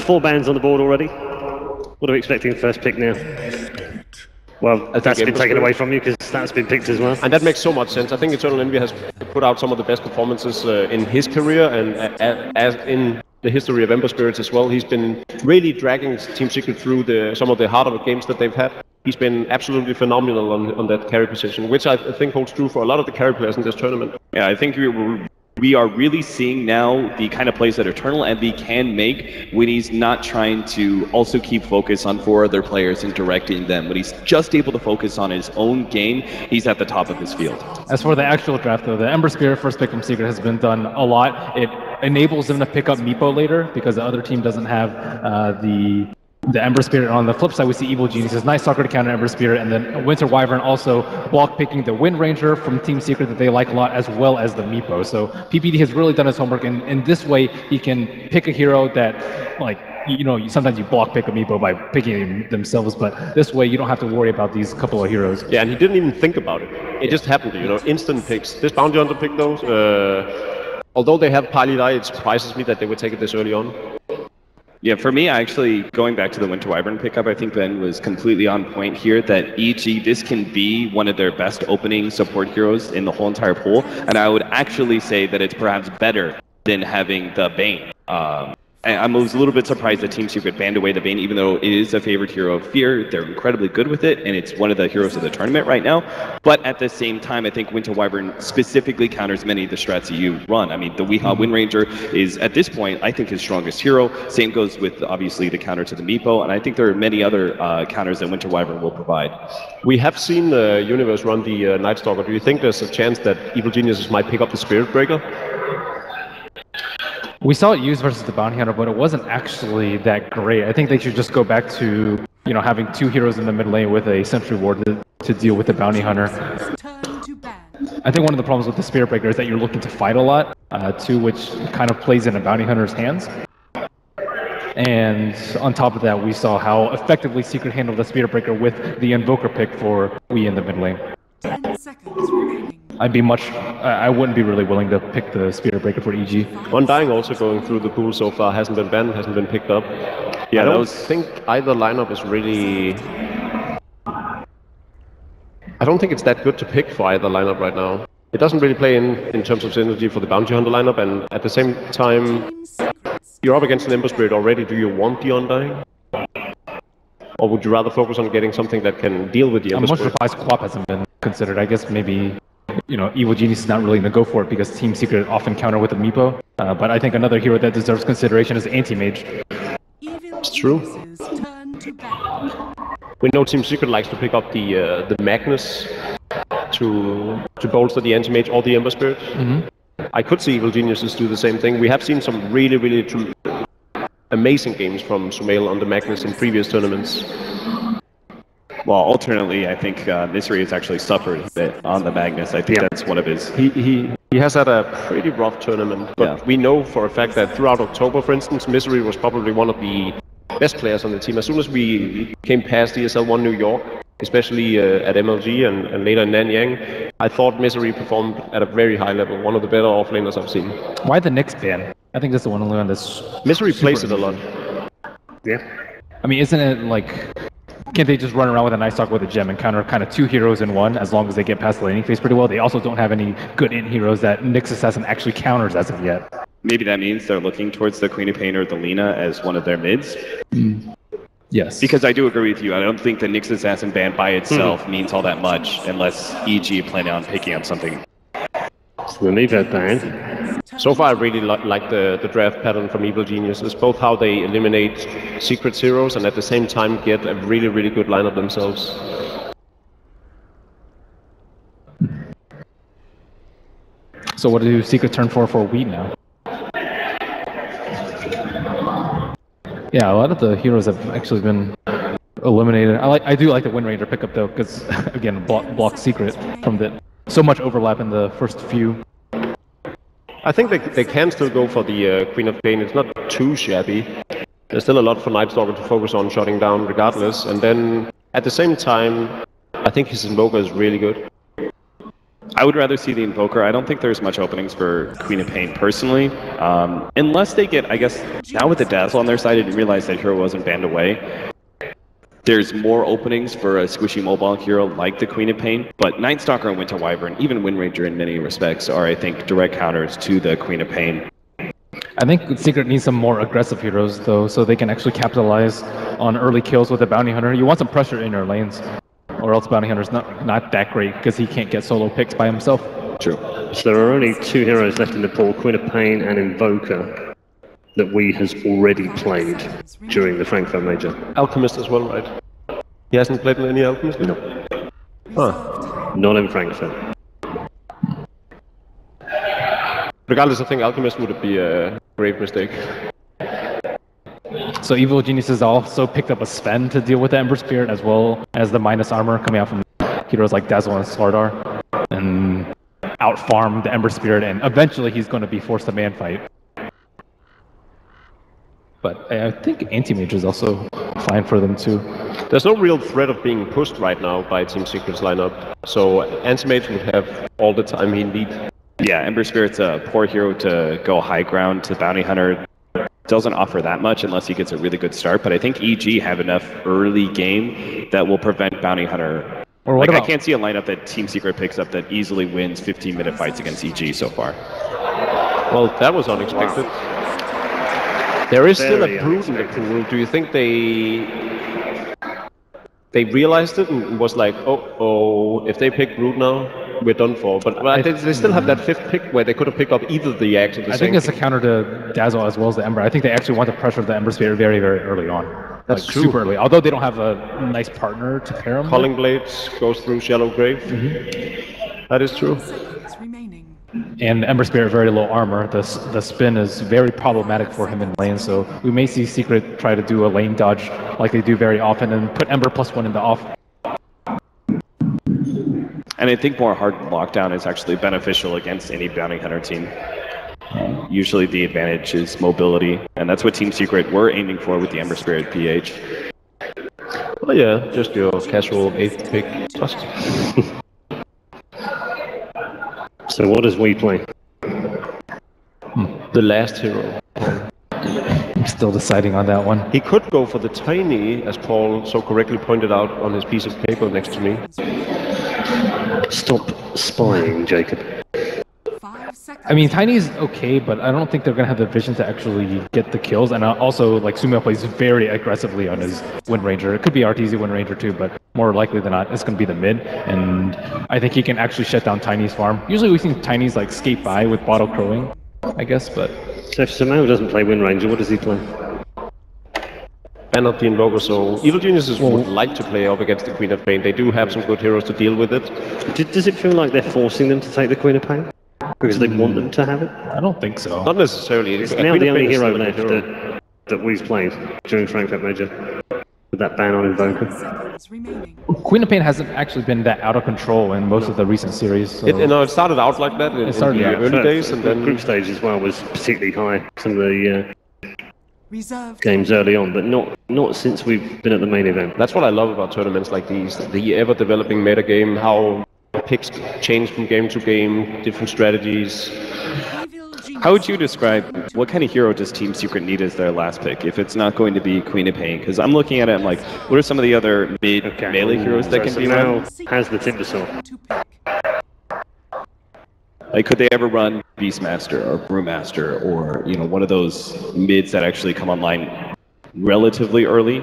4 bans on the board already. What are we expecting first pick now? Well, that's been taken away from you because that's been picked as well. And that makes so much sense. I think Eternal Envy has put out some of the best performances in his career, and as in the history of Ember Spirits as well. He's been really dragging Team Secret through some of the harder games that they've had. He's been absolutely phenomenal on that carry position, which I think holds true for a lot of the carry players in this tournament. Yeah, I think we are really seeing now the kind of plays that Eternal Envy can make when he's not trying to also keep focus on 4 other players and directing them. When he's just able to focus on his own game, he's at the top of his field. As for the actual draft, though, the Ember Spirit first pick from Secret has been done a lot. It enables them to pick up Meepo later because the other team doesn't have the Ember Spirit. On the flip side, we see Evil Geniuses, nice soccer to counter Ember Spirit, and then Winter Wyvern also block picking the Wind Ranger from Team Secret that they like a lot, as well as the Meepo. So PPD has really done his homework, and in this way, he can pick a hero that, like, you know, sometimes you block pick a Meepo by picking themselves, but this way you don't have to worry about these couple of heroes. Yeah, and he didn't even think about it. It just happened, you know, instant picks. This Bounty Hunter pick, though, although they have Palilai, it surprises me that they would take it this early on. Yeah, for me, actually, going back to the Winter Wyvern pickup, I think Ben was completely on point here that EG, this can be one of their best opening support heroes in the whole entire pool, and I would actually say that it's perhaps better than having the Bane. I was a little bit surprised that Team Secret banned away the Bane, even though it is a favorite hero of Fear. They're incredibly good with it, and it's one of the heroes of the tournament right now. But at the same time, I think Winter Wyvern specifically counters many of the strats that you run. I mean, the Weehaw Wind Ranger is, at this point, I think his strongest hero. Same goes with, obviously, the counter to the Meepo, and I think there are many other counters that Winter Wyvern will provide. We have seen the Universe run the Night Stalker. Do you think there's a chance that Evil Geniuses might pick up the Spirit Breaker? We saw it used versus the Bounty Hunter, but it wasn't actually that great. I think they should just go back to, you know, having 2 heroes in the mid lane with a Sentry Ward to deal with the Bounty Hunter. I think one of the problems with the Spirit Breaker is that you're looking to fight a lot, too, which kind of plays into Bounty Hunter's hands. And on top of that, we saw how effectively Secret handled the Spirit Breaker with the Invoker pick for Wii in the mid lane. 10 seconds remaining. I wouldn't be really willing to pick the Spirit Breaker for EG. Undying also going through the pool so far, hasn't been banned, hasn't been picked up. Yeah, I don't think either lineup is really... I don't think it's that good to pick for either lineup right now. It doesn't really play in terms of synergy for the Bounty Hunter lineup, and at the same time, you're up against an Ember Spirit already. Do you want the Undying? Or would you rather focus on getting something that can deal with the Ember Spirit? I'm much surprised Quap hasn't been considered. I guess maybe, you know, Evil Genius is not really going to go for it because Team Secret often counter with a Meepo. But I think another hero that deserves consideration is Anti-Mage. It's true. We know Team Secret likes to pick up the Magnus to bolster the Anti-Mage or the Ember Spirit. I could see Evil Geniuses do the same thing. We have seen some really amazing games from Sumail on the Magnus in previous tournaments. Well, alternately, I think Misery has actually suffered a bit on the Magnus. I think that's one of his... He has had a pretty rough tournament, but we know for a fact that throughout October, for instance, Misery was probably one of the best players on the team. As soon as we came past ESL1 New York, especially at MLG and later in Nanyang, I thought Misery performed at a very high level, one of the better offlaners I've seen. Why the Nyx ban? I think that's the one only on this. Misery plays it a lot. Yeah. I mean, isn't it like... Can't they just run around with a Night Stalker with a gem and counter kind of 2 heroes in one as long as they get past the laning phase pretty well? They also don't have any good int heroes that Nyx Assassin actually counters as of yet. Maybe that means they're looking towards the Queen of Pain or the Lina as one of their mids. Yes. Because I do agree with you. I don't think the Nyx Assassin ban by itself means all that much unless EG plan on picking up something. We'll leave that ban. So far, I really like the draft pattern from Evil Geniuses, both how they eliminate secret heroes and at the same time get a really good lineup themselves. So what do Secret turn for Wheat now? Yeah, a lot of the heroes have actually been eliminated. I do like the Wind Ranger pickup though, because again, block Secret from the so much overlap in the first few. I think they can still go for the Queen of Pain. It's not too shabby. There's still a lot for Night Stalker to focus on shutting down regardless. And then at the same time, I think his Invoker is really good. I would rather see the Invoker. I don't think there's much openings for Queen of Pain personally, unless they get, I guess, now with the Dazzle on their side, I didn't realize that hero wasn't banned away. There's more openings for a squishy mobile hero like the Queen of Pain, but Night Stalker and Winter Wyvern, even Wind Ranger in many respects, are, I think, direct counters to the Queen of Pain. I think Secret needs some more aggressive heroes, though, so they can actually capitalize on early kills with the Bounty Hunter. You want some pressure in your lanes, or else Bounty Hunter's not that great, because he can't get solo picks by himself. True. So there are only 2 heroes left in the pool, Queen of Pain and Invoker, that we has already played during the Frankfurt Major. Alchemist as well, right? He hasn't played any Alchemist? No. Huh. Not in Frankfurt. Regardless, I think Alchemist would be a grave mistake. So Evil Geniuses also picked up a Sven to deal with the Ember Spirit, as well as the minus armor coming out from heroes like Dazzle and Slardar, and outfarm the Ember Spirit, and eventually he's going to be forced to man fight. But I think Anti-Mage is also fine for them too. There's no real threat of being pushed right now by Team Secret's lineup, so Anti-Mage would have all the time he needs. Yeah, Ember Spirit's a poor hero to go high ground to Bounty Hunter. Doesn't offer that much unless he gets a really good start, but I think EG have enough early game that will prevent Bounty Hunter. Or what like, about... I can't see a lineup that Team Secret picks up that easily wins 15-minute fights against EG so far. Well, that was unexpected. Wow. There is still a Brood in the pool. Do you think they realized it and was like, oh, if they pick Brood now, we're done for. But they still have that 5th pick where they could have picked up either the Axe or the same. I think it's a counter to Dazzle as well as the Ember. I think they actually want to pressure the Ember Spirit very, very early on. That's like, true. Super early. Although they don't have a nice partner to pair them Calling Blades goes through Shallow Grave. That is true. And Ember Spirit very low armor. The spin is very problematic for him in lane, so we may see Secret try to do a lane dodge like they do very often and put Ember +1 in the off. And I think more hard lockdown is actually beneficial against any Bounty Hunter team. Usually the advantage is mobility, and that's what Team Secret were aiming for with the Ember Spirit PH. Well, yeah, just your casual 8th pick Tusk. So what does we play? The last hero. I'm still deciding on that one. He could go for the Tiny, as Paul so correctly pointed out on his piece of paper next to me. Stop spying, Jacob. I mean, Tiny's okay, but I don't think they're going to have the vision to actually get the kills. And also, like, Sumo plays very aggressively on his Wind Ranger. It could be RTZ Wind Ranger too, but more likely than not, it's going to be the mid. And I think he can actually shut down Tiny's farm. Usually we see Tiny's, like, skate by with bottle crowing, I guess, but... So if Samao doesn't play Wind Ranger, what does he play? And not the Invoker, so Evil Geniuses would like to play up against the Queen of Pain. They do have some good heroes to deal with it. Does it feel like they're forcing them to take the Queen of Pain? Because they want them to have it? I don't think so. Not necessarily. It's now the only hero left that we've played during Frankfurt Major. With that ban on Invoker. Queen of Pain hasn't actually been that out of control in most of the recent series. So. It started out like that in the early days, and then... Group stage as well was particularly high. Some of the games early on, but not since we've been at the main event. That's what I love about tournaments like these. The ever-developing metagame, how picks change from game to game, different strategies. How would you describe, what kind of hero does Team Secret need as their last pick, if it's not going to be Queen of Pain? Because I'm looking at it, I'm like, what are some of the other melee heroes that can be run? Has the Timbersaw. Like, could they ever run Beastmaster or Brewmaster or, you know, one of those mids that actually come online relatively early?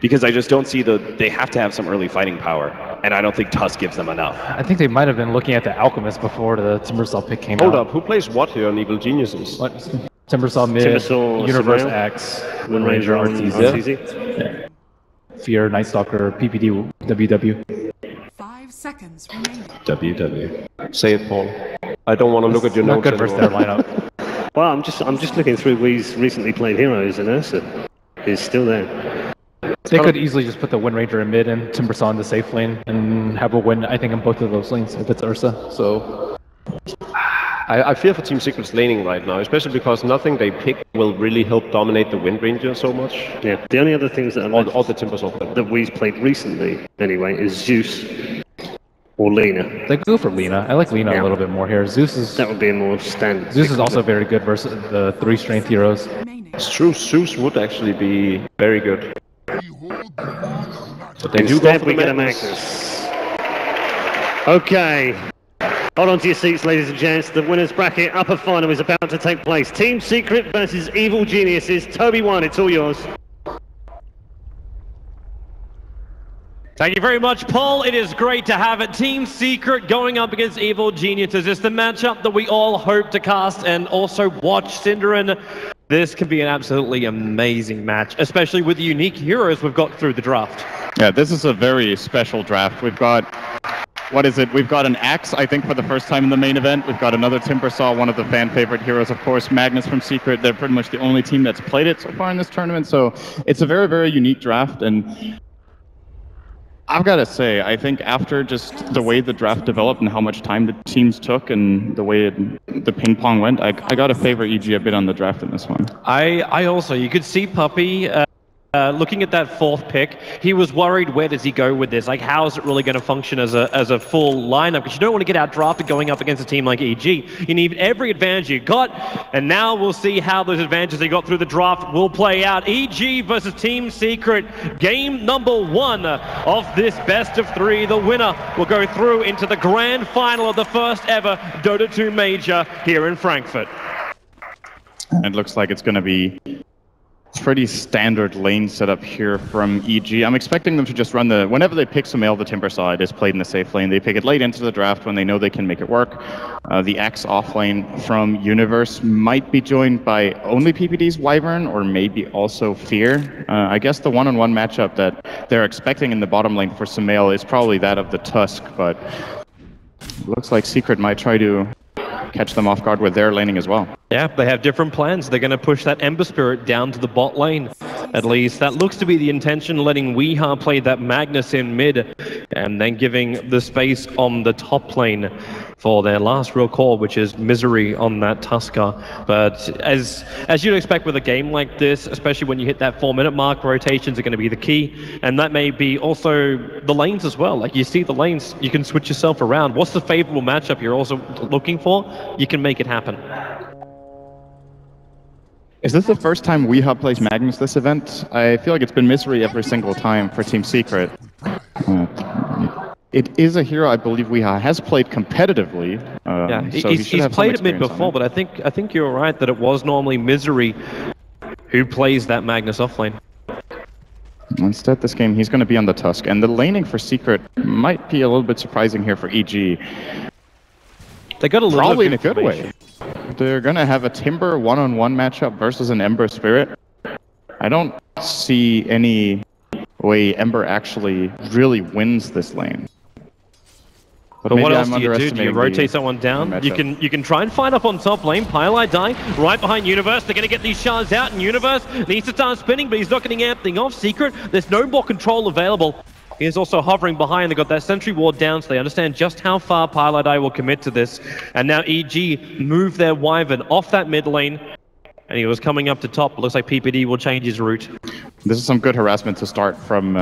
Because I just don't see they have to have some early fighting power, and I don't think Tusk gives them enough. I think they might have been looking at the Alchemist before the Timbersaw pick came out. Hold up, who plays what here on Evil Geniuses? What? Timbersaw mid, Timbersaw, Universe Samao, X, Wind Ranger, RTZ. Yeah. Fear, Night Stalker, PPD, WW. 5 seconds remaining. WW. Say it, Paul. I don't want to look at your notes Not good versus their lineup. Well, I'm just looking through Wee's recently played heroes, and Ursa is still there. They could easily just put the Wind Ranger in mid and Timbersaw in the safe lane and have a win, I think, in both of those lanes if it's Ursa. So I fear for Team Secret's laning right now, especially because nothing they pick will really help dominate the Wind Ranger so much. Yeah, the only other things that Or the Timbersaw. that we've played recently, anyway, is Zeus. Or Lena. They go for Lena. I like Lena a little bit more here. Zeus is That would be a more standard. Zeus is also very good versus the 3 strength heroes. Remaining. It's true, Zeus would actually be very good. But they do go Instead, for we the get a Magnus. Magnus. Okay. Hold on to your seats, ladies and gents. The winners bracket upper final is about to take place. Team Secret versus Evil Geniuses. Toby 1, it's all yours. Thank you very much, Paul. It is great to have it. Team Secret going up against Evil Geniuses. It's the matchup that we all hope to cast and also watch. Cinderin, this could be an absolutely amazing match, especially with the unique heroes we've got through the draft. Yeah, this is a very special draft. We've got, what is it? We've got an Axe, I think, for the first time in the main event. We've got another Timbersaw, one of the fan favorite heroes, of course. Magnus from Secret. They're pretty much the only team that's played it so far in this tournament. So it's a very, very unique draft. And I've got to say, I think after just the way the draft developed and how much time the teams took and the way the ping pong went, I got to favor EG a bit on the draft in this one. I also, you could see Puppy looking at that 4th pick, he was worried, where does he go with this? Like, how is it really going to function as a full lineup? Because you don't want to get out drafted going up against a team like EG. You need every advantage you got, and now we'll see how those advantages they got through the draft will play out. EG versus Team Secret, game number 1 of this best of 3. The winner will go through into the grand final of the first ever Dota 2 Major here in Frankfurt. It looks like it's going to be pretty standard lane setup here from EG. I'm expecting them to just run whenever they pick Sumail, the Timbersaw, it is played in the safe lane. They pick it late into the draft when they know they can make it work. The Axe off lane from Universe might be joined by only PPD's Wyvern or maybe also Fear. I guess the one-on-one matchup that they're expecting in the bottom lane for Sumail is probably that of the Tusk, but it looks like Secret might try to catch them off guard with their laning as well. Yeah, they have different plans. They're going to push that Ember Spirit down to the bot lane. At least that looks to be the intention, letting Weeha play that Magnus in mid and then giving the space on the top lane for their last real call, which is Misery on that Tusker. But as you'd expect with a game like this, especially when you hit that 4-minute mark, rotations are going to be the key. And that may be also the lanes as well. Like, you see the lanes, you can switch yourself around. What's the favorable matchup you're also looking for? You can make it happen. Is this the first time Weeha plays Magnus this event? I feel like it's been Misery every single time for Team Secret. It is a hero I believe Weeha has played competitively. Yeah, so he's played it mid before, but I think you're right that it was normally Misery who plays that Magnus offlane. Instead, this game he's going to be on the Tusk, and the laning for Secret might be a little bit surprising here for EG. They got a little probably bit in a good way. They're going to have a Timber one-on-one matchup versus an Ember Spirit. I don't see any way Ember actually really wins this lane. But what else do you do? Do you rotate someone down? You can try and find up on top lane. Pylite dying right behind Universe. They're going to get these shards out, and Universe needs to start spinning, but he's not getting anything off. Secret, there's no more control available. He is also hovering behind. They got that sentry ward down, so they understand just how far Pylite will commit to this. And now EG move their Wyvern off that mid lane, and he was coming up to top. Looks like PPD will change his route. This is some good harassment to start from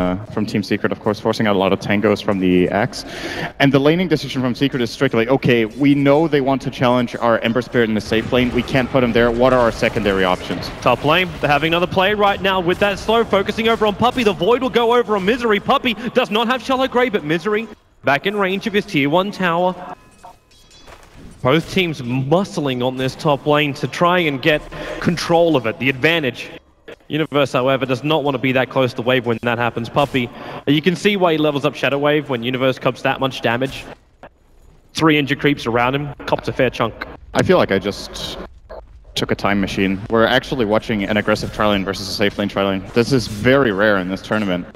Team Secret, of course, forcing out a lot of tangos from the Axe. And the laning decision from Secret is strictly, okay, we know they want to challenge our Ember Spirit in the safe lane. We can't put him there. What are our secondary options? Top lane, they're having another play right now with that slow, focusing over on Puppy. The Void will go over on Misery. Puppy does not have Shallow Grave, but Misery back in range of his tier 1 tower. Both teams muscling on this top lane to try and get control of it, the advantage. Universe, however, does not want to be that close to Wave when that happens. Puppy, you can see why he levels up Shadow Wave when Universe cops that much damage. 3 injured creeps around him, cops a fair chunk. I feel like I just took a time machine. We're actually watching an aggressive tri-lane versus a safe lane tri-lane. This is very rare in this tournament.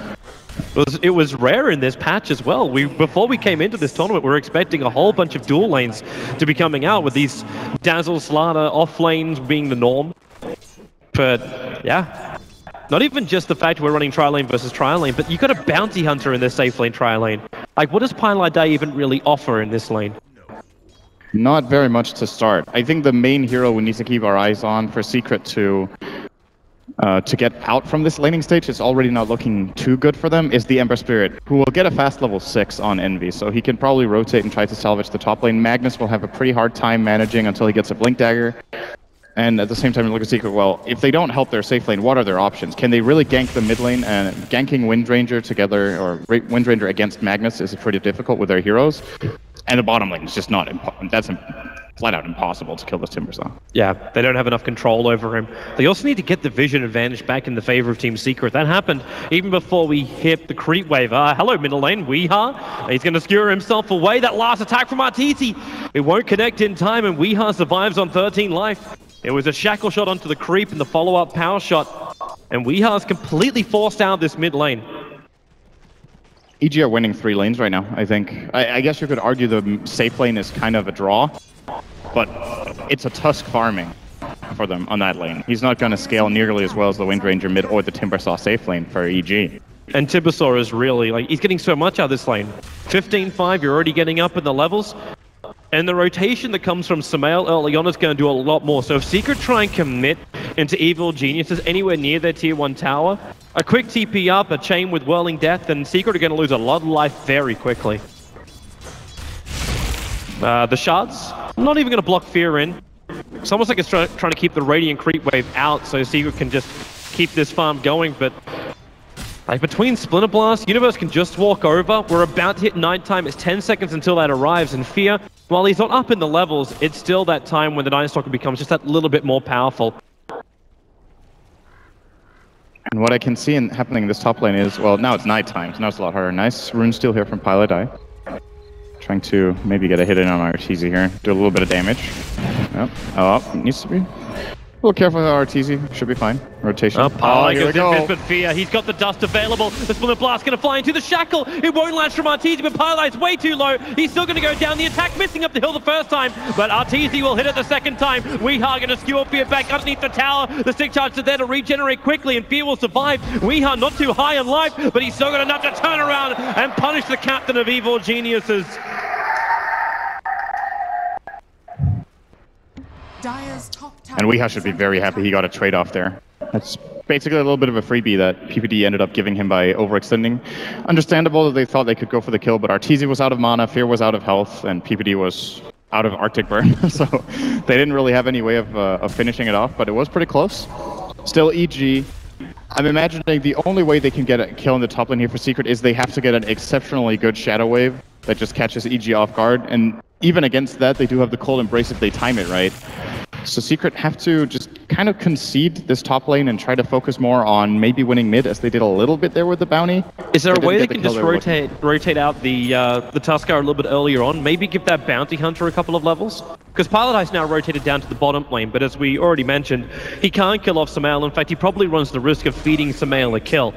It was rare in this patch as well. Before we came into this tournament, we were expecting a whole bunch of dual lanes to be coming out, with these Dazzle, Slardar off lanes being the norm. But yeah, not even just the fact we're running tri-lane versus tri-lane, but you got a Bounty Hunter in this safe lane tri-lane. Like, what does Pylite even really offer in this lane? Not very much to start. I think the main hero we need to keep our eyes on for Secret to to get out from this laning stage, it's already not looking too good for them, is the Ember Spirit, who will get a fast level 6 on Envy, so he can probably rotate and try to salvage the top lane. Magnus will have a pretty hard time managing until he gets a Blink Dagger. And at the same time, you look at Secret, well, if they don't help their safe lane, what are their options? Can they really gank the mid lane? And ganking Windranger together, or Windranger against Magnus is pretty difficult with their heroes. And the bottom lane is just not, that's flat out impossible to kill this Timbersaw. Yeah, they don't have enough control over him. They also need to get the vision advantage back in the favor of Team Secret. That happened even before we hit the creep wave. Hello, middle lane, Weeha. He's going to skewer himself away. That last attack from Arteezy. It won't connect in time, and Weeha survives on 13 life. It was a shackle shot onto the creep and the follow-up power shot. And Weeha's completely forced out this mid lane. EG are winning 3 lanes right now, I think. I guess you could argue the safe lane is kind of a draw, but it's a Tusk farming for them on that lane. He's not going to scale nearly as well as the Windranger mid or the Timbersaw safe lane for EG. And Timbersaw is really, like, he's getting so much out of this lane. 15-5, you're already getting up in the levels. And the rotation that comes from Samael early on is going to do a lot more. So if Secret try and commit into Evil Geniuses anywhere near their tier 1 tower, a quick TP up, a chain with Whirling Death, and Secret are going to lose a lot of life very quickly. The shards, not even going to block Fear in. It's almost like it's trying to keep the Radiant Creep Wave out so Secret can just keep this farm going, but like between Splinter Blast, Universe can just walk over. We're about to hit nighttime. It's 10 seconds until that arrives, and Fear, while he's not up in the levels, it's still that time when the Night Stalker becomes just that little bit more powerful. And what I can see happening in this top lane is, well, now it's nighttime, so now it's a lot harder. Nice rune steal here from Pilot Eye. Trying to maybe get a hit in on Arteezy here. Do a little bit of damage. Yep. Oh, needs to be a little careful with Arteezy. Should be fine. Rotation. Here we go. But Fear, he's got the dust available. The Splinter Blast going to fly into the shackle. It won't latch from Arteezy, but Pylight's way too low. He's still going to go down. The attack missing up the hill the first time, but Arteezy will hit it the second time. Weeha going to skewer Fear back underneath the tower. The stick charge is there to regenerate quickly, and Fear will survive. Weeha not too high on life, but he's still got enough to turn around and punish the captain of Evil Geniuses. And Weeha should be very happy he got a trade-off there. That's basically a little bit of a freebie that PPD ended up giving him by overextending. Understandable that they thought they could go for the kill, but Arteezy was out of mana, Fear was out of health, and PPD was out of Arctic Burn, so they didn't really have any way of finishing it off, but it was pretty close. Still, EG, I'm imagining the only way they can get a kill in the top lane here for Secret is they have to get an exceptionally good Shadow Wave that just catches EG off guard, and even against that, they do have the Cold Embrace if they time it right. So Secret have to just kind of concede this top lane and try to focus more on maybe winning mid, as they did a little bit there with the bounty. Is there a way they can just rotate out the Tuskar a little bit earlier on? Maybe give that Bounty Hunter a couple of levels? Because Pilot Eye's now rotated down to the bottom lane, but as we already mentioned, he can't kill off Samael. In fact, he probably runs the risk of feeding Samael a kill.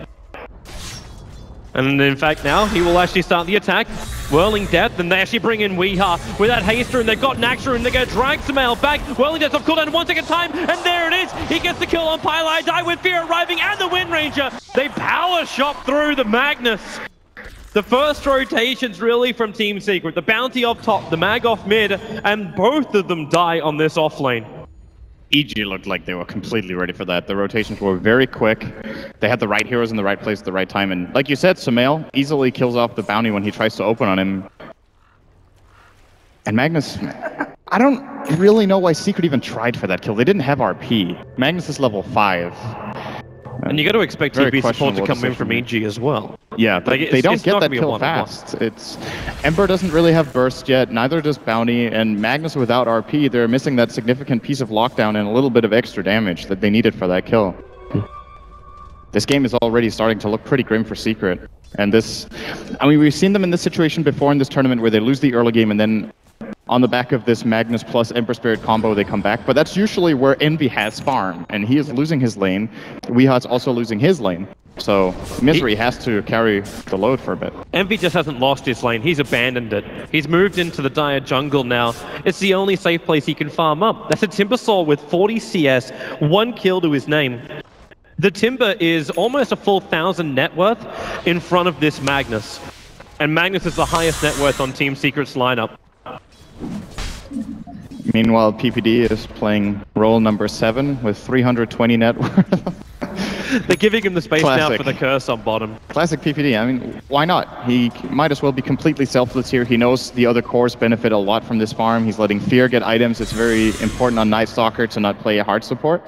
And in fact, now he will actually start the attack. Whirling Death, and they actually bring in Weeha with that haster, and they've got Naxxra, and they're going to drag Samael back. Whirling Death's off cooldown 1 second time, and there it is. He gets the kill on Pilot Eye with Fear arriving, and the Windranger. They power shot through the Magnus. The first rotations really from Team Secret. The bounty off top, the mag off mid, and both of them die on this off lane. EG looked like they were completely ready for that. The rotations were very quick. They had the right heroes in the right place at the right time. And like you said, Samael easily kills off the bounty when he tries to open on him. And Magnus, I don't really know why Secret even tried for that kill. They didn't have RP. Magnus is level 5. And you got to expect TP support to come in from EG as well. Yeah, they don't get that kill fast. Ember doesn't really have burst yet, neither does Bounty, and Magnus without RP, they're missing that significant piece of lockdown and a little bit of extra damage that they needed for that kill. This game is already starting to look pretty grim for Secret. And this, I mean, we've seen them in this situation before in this tournament where they lose the early game and then on the back of this Magnus plus Ember Spirit combo, they come back. But that's usually where Envy has farm, and he is losing his lane. Weeha's also losing his lane. So Misery has to carry the load for a bit. Envy just hasn't lost his lane. He's abandoned it. He's moved into the dire jungle now. It's the only safe place he can farm up. That's a Timbersaw with 40 CS, 1 kill to his name. The Timber is almost a full 1,000 net worth in front of this Magnus. And Magnus is the highest net worth on Team Secret's lineup. Meanwhile, PPD is playing role number 7 with 320 net worth. They're giving him the space now Classic. for the curse on bottom. Classic PPD. I mean, why not? He might as well be completely selfless here. He knows the other cores benefit a lot from this farm. He's letting Fear get items. It's very important on Night Stalker to not play a hard support.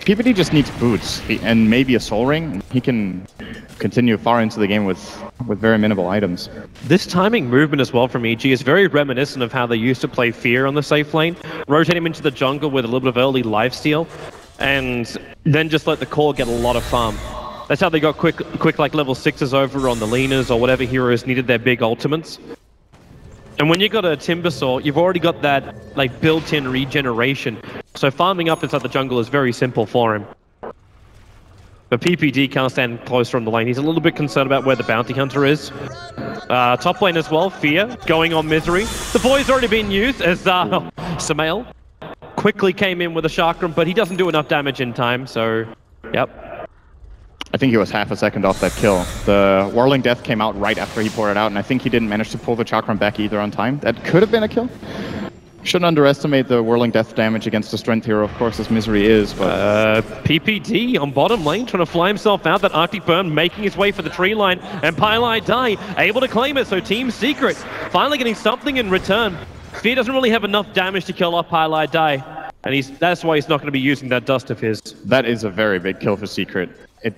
PPD just needs boots and maybe a Soul Ring. He can continue far into the game with very minimal items. This timing movement as well from EG is very reminiscent of how they used to play Fear on the safe lane. Rotate him into the jungle with a little bit of early lifesteal, and then just let the core get a lot of farm. That's how they got quick like level 6s over on the Leaners or whatever heroes needed their big ultimates. And when you got a Timbersaw, you've already got that like built-in regeneration. So farming up inside the jungle is very simple for him. But PPD can't stand closer on the lane. He's a little bit concerned about where the bounty hunter is. Top lane as well, Fear going on Misery. The boy's already been used as Samael quickly came in with a chakram, but he doesn't do enough damage in time, so yep. I think he was half a second off that kill. The Whirling Death came out right after he poured it out, and I think he didn't manage to pull the Chakram back either on time. That could have been a kill. Shouldn't underestimate the Whirling Death damage against a strength hero, of course, as Misery is, but... PPD on bottom lane, trying to fly himself out. That Arctic Burn making his way for the tree line, and Pylai Die able to claim it, so Team Secret finally getting something in return. Fear doesn't really have enough damage to kill off Pylai Die, and that's why he's not going to be using that dust of his. That is a very big kill for Secret. It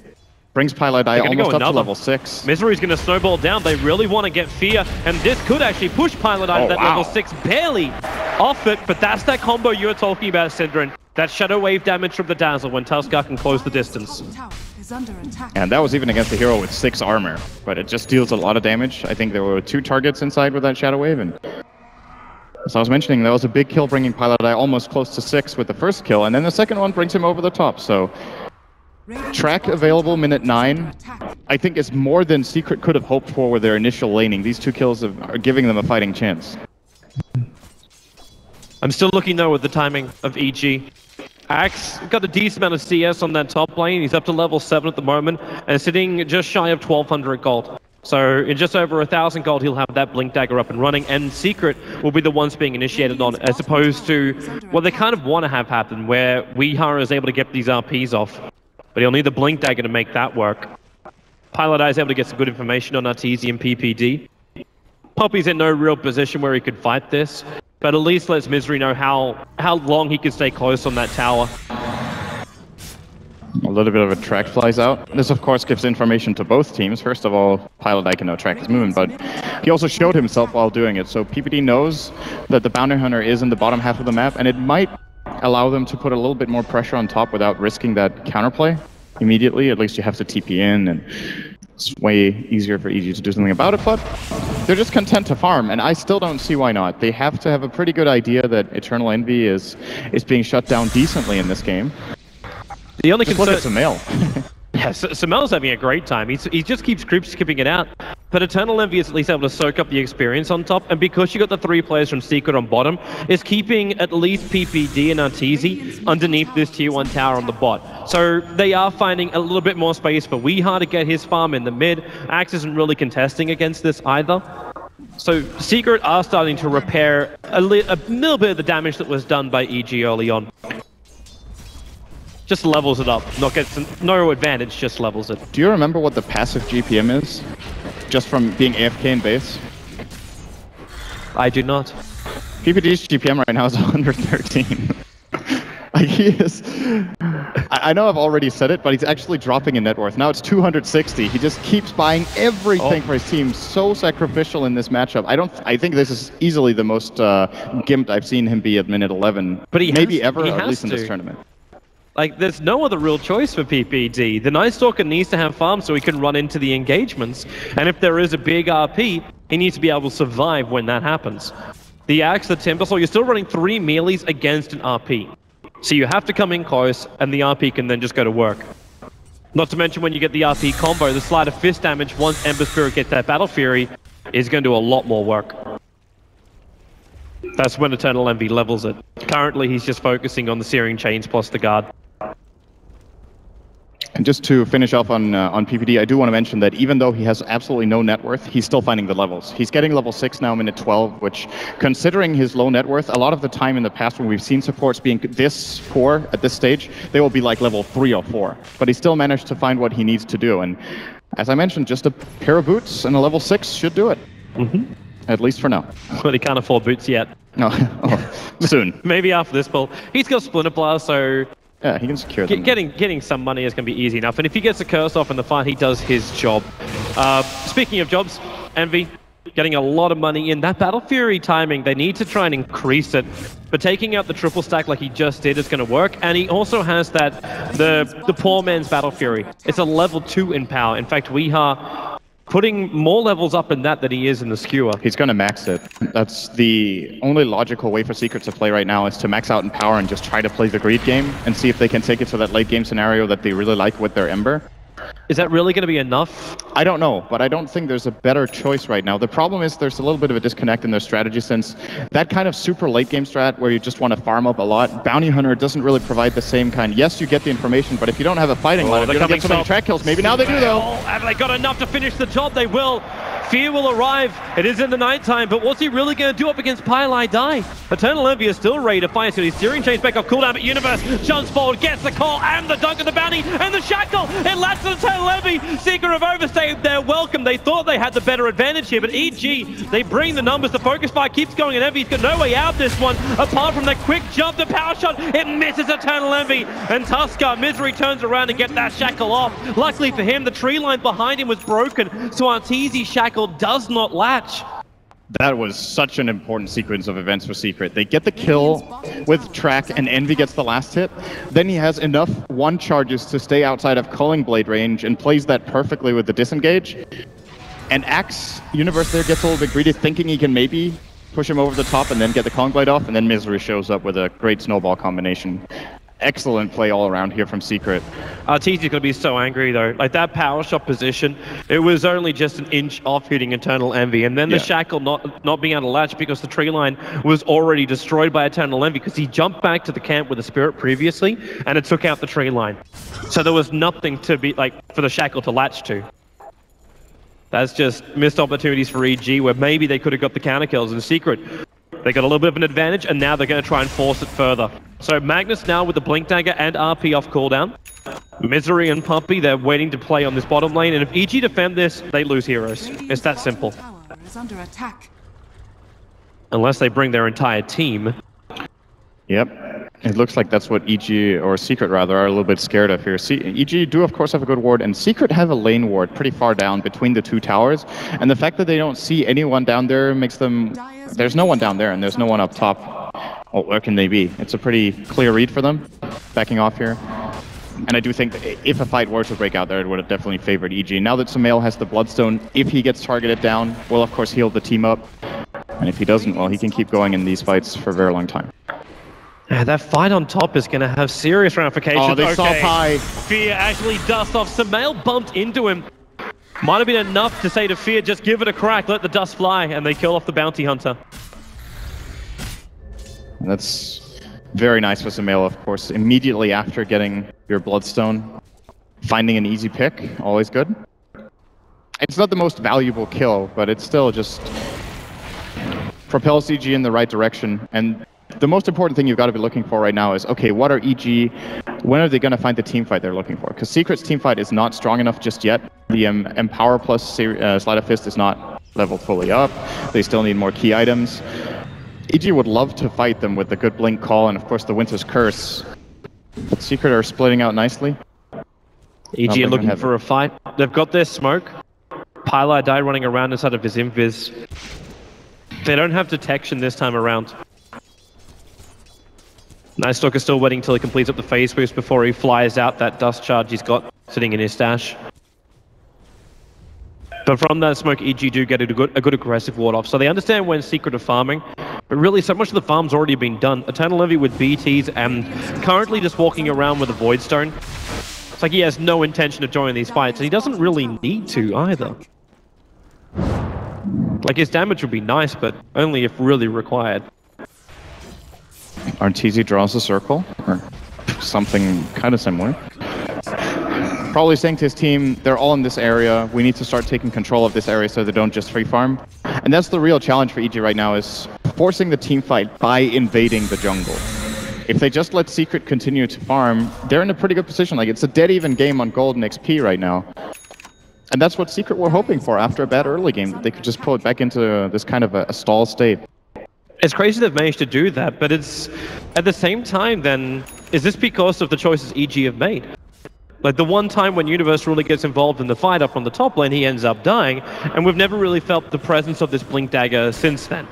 brings Pylai Die almost up to level 6. Misery's going to snowball down. They really want to get Fear, and this could actually push Pylai Die to that level 6. Barely off it, but that's that combo you were talking about, Syndrin. That Shadow Wave damage from the Dazzle when Tuskar can close the distance. Tower is under attack. And that was even against a hero with 6 armor, but it just deals a lot of damage. I think there were 2 targets inside with that Shadow Wave, and as I was mentioning, that was a big kill bringing Pylai Die almost close to 6 with the first kill, and then the second one brings him over the top, so... Track available minute 9. I think it's more than Secret could have hoped for with their initial laning. These 2 kills are giving them a fighting chance. I'm still looking though with the timing of EG. Axe got a decent amount of CS on that top lane. He's up to level 7 at the moment and sitting just shy of 1200 gold. So in just over 1000 gold, he'll have that Blink Dagger up and running, and Secret will be the ones being initiated on, as opposed to what they kind of want to have happen, where Weehara is able to get these RPs off. But he'll need the Blink Dagger to make that work. Pylai Die is able to get some good information on Arteezy and PPD. Poppy's in no real position where he could fight this, but at least lets Misery know how long he can stay close on that tower. A little bit of a track flies out. This, of course, gives information to both teams. First of all, Pylai Die can now track his movement, but he also showed himself while doing it. So PPD knows that the Bounty Hunter is in the bottom half of the map, and it might allow them to put a little bit more pressure on top without risking that counterplay immediately. At least you have to TP in, and it's way easier for EG to do something about it, but they're just content to farm, and I still don't see why not. They have to have a pretty good idea that Eternal Envy is being shut down decently in this game. The only just look at Samael. Yeah, Samel's having a great time. He just keeps creep skipping it out. But Eternal Envy is at least able to soak up the experience on top, and because you got the 3 players from Secret on bottom, is keeping at least PPD and Arteezy underneath this tier 1 tower on the bot. So they are finding a little bit more space for Weehar to get his farm in the mid. Axe isn't really contesting against this either. So Secret are starting to repair a little bit of the damage that was done by EG early on. Just levels it up, not gets no advantage, just levels it. Do you remember what the passive GPM is? Just from being AFK in base? I do not. PPD's GPM right now is 113. Like, he is... I know I've already said it, but he's actually dropping in net worth. Now it's 260. He just keeps buying everything for his team. So sacrificial in this matchup. I think this is easily the most gimped I've seen him be at minute 11. But maybe ever, or at least in this tournament. Like, there's no other real choice for PPD. The Night Stalker needs to have farm so he can run into the engagements. And if there is a big RP, he needs to be able to survive when that happens. The Axe, the Timbersaw, you're still running 3 melees against an RP. So you have to come in close, and the RP can then just go to work. Not to mention when you get the RP combo, the Sleight of Fist damage, once Ember Spirit gets that Battle Fury, is going to do a lot more work. That's when Eternal Envy levels it. Currently, he's just focusing on the Searing Chains plus the guard. And just to finish off on PPD, I do want to mention that even though he has absolutely no net worth, he's still finding the levels. He's getting level 6 now, minute 12, which, considering his low net worth, a lot of the time in the past when we've seen supports being this poor at this stage, they will be like level 3 or 4. But he still managed to find what he needs to do. And as I mentioned, just a pair of boots and a level 6 should do it. Mm-hmm. At least for now. But he can't afford boots yet. No, soon. Maybe after this pull. He's got Splinter Blast, so yeah, he can secure them. Getting some money is going to be easy enough. And if he gets a curse off in the fight, he does his job. Speaking of jobs, Envy getting a lot of money in. That Battle Fury timing, they need to try and increase it. But taking out the triple stack like he just did is going to work. And he also has that, the poor man's Battle Fury. It's a level 2 in power. In fact, we are putting more levels up in that than he is in the skewer. He's going to max it. That's the only logical way for Secret to play right now, is to max out in power and just try to play the greed game and see if they can take it to that late game scenario that they really like with their Ember. Is that really going to be enough? I don't know, but I don't think there's a better choice right now. The problem is there's a little bit of a disconnect in their strategy, since that kind of super late game strat where you just want to farm up a lot, Bounty Hunter doesn't really provide the same kind. Yes, you get the information, but if you don't have a fighting line, you're going to get so many track kills. Maybe now they do, though. Oh, have they got enough to finish the job? They will. Fear will arrive. It is in the nighttime, but what's he really going to do up against Pylai Die? Eternal Envy is still ready to fight, so he's steering change back off cooldown, but Universe jumps forward, gets the call, and the dunk of the bounty, and the shackle. It lands on Eternal Envy. Secret have overstayed their welcome. They thought they had the better advantage here, but EG, they bring the numbers. The focus fire keeps going, and Envy's got no way out this one, apart from the quick jump, the power shot. It misses Eternal Envy, and Tusker, Misery turns around and gets that shackle off. Luckily for him, the tree line behind him was broken, so Arteezy's shackle does not latch. That was such an important sequence of events for Secret. They get the kill with Track, and Envy gets the last hit. Then he has enough one charges to stay outside of Culling Blade range and plays that perfectly with the disengage. And Axe, Universe there gets a little bit greedy, thinking he can maybe push him over the top and then get the Culling Blade off, and then Misery shows up with a great snowball combination. Excellent play all around here from Secret. Arteezy's going to be so angry, though. Like, that power shot position, it was only just an inch off hitting Eternal Envy. And then the shackle not being able to latch because the tree line was already destroyed by Eternal Envy, because he jumped back to the camp with a Spirit previously, and it took out the tree line. So there was nothing to be, like, for the shackle to latch to. That's just missed opportunities for EG, where maybe they could have got the counter kills in Secret. They got a little bit of an advantage, and now they're going to try and force it further. So Magnus now with the Blink Dagger and RP off cooldown. Misery and Puppy, they're waiting to play on this bottom lane, and if EG defend this, they lose heroes. It's that simple. Is under attack. Unless they bring their entire team. Yep. It looks like that's what EG, or Secret rather, are a little bit scared of here. EG do of course have a good ward, and Secret have a lane ward pretty far down between the two towers. And the fact that they don't see anyone down there makes them... There's no one down there, and there's no one up top. Oh, where can they be? It's a pretty clear read for them, backing off here. And I do think that if a fight were to break out there, it would have definitely favored EG. Now that Sumail has the Bloodstone, if he gets targeted down, will of course heal the team up. And if he doesn't, well, he can keep going in these fights for a very long time. That fight on top is going to have serious ramifications. Oh, they saw Pi. Fear actually dusts off. Sumail bumped into him. Might have been enough to say to Fear, just give it a crack, let the dust fly, and they kill off the Bounty Hunter. That's very nice for Sumail, of course. Immediately after getting your Bloodstone, finding an easy pick, always good. It's not the most valuable kill, but it still just propels EG in the right direction. And the most important thing you've got to be looking for right now is, okay, what are EG, when are they going to find the team fight they're looking for? Because Secret's team fight is not strong enough just yet. The Empower plus Sleight of Fist is not leveled fully up. They still need more key items. EG would love to fight them with the good Blink Call and of course the Winter's Curse. But Secret are splitting out nicely. EG are looking for a fight. They've got their smoke. Pylai Die running around inside of his invis. They don't have detection this time around. Night Stalker still waiting till he completes up the phase boost before he flies out that dust charge he's got sitting in his stash. But from that smoke, EG do get a good aggressive ward off. So they understand when Secret are farming, but really so much of the farm's already been done. Eternal Envy with BTs and currently just walking around with a Void Stone. It's like he has no intention of joining these fights, and he doesn't really need to either. Like, his damage would be nice, but only if really required. Arteezy draws a circle, or something kind of similar. probably saying to his team, they're all in this area. We need to start taking control of this area so they don't just free farm. And that's the real challenge for EG right now, is forcing the team fight by invading the jungle. If they just let Secret continue to farm, they're in a pretty good position. Like, it's a dead even game on gold and XP right now. And that's what Secret were hoping for after a bad early game, that they could just pull it back into this kind of a stall state. It's crazy they've managed to do that, but it's at the same time then, is this because of the choices EG have made? Like the one time when Universe really gets involved in the fight up on the top lane, he ends up dying, and we've never really felt the presence of this Blink Dagger since then.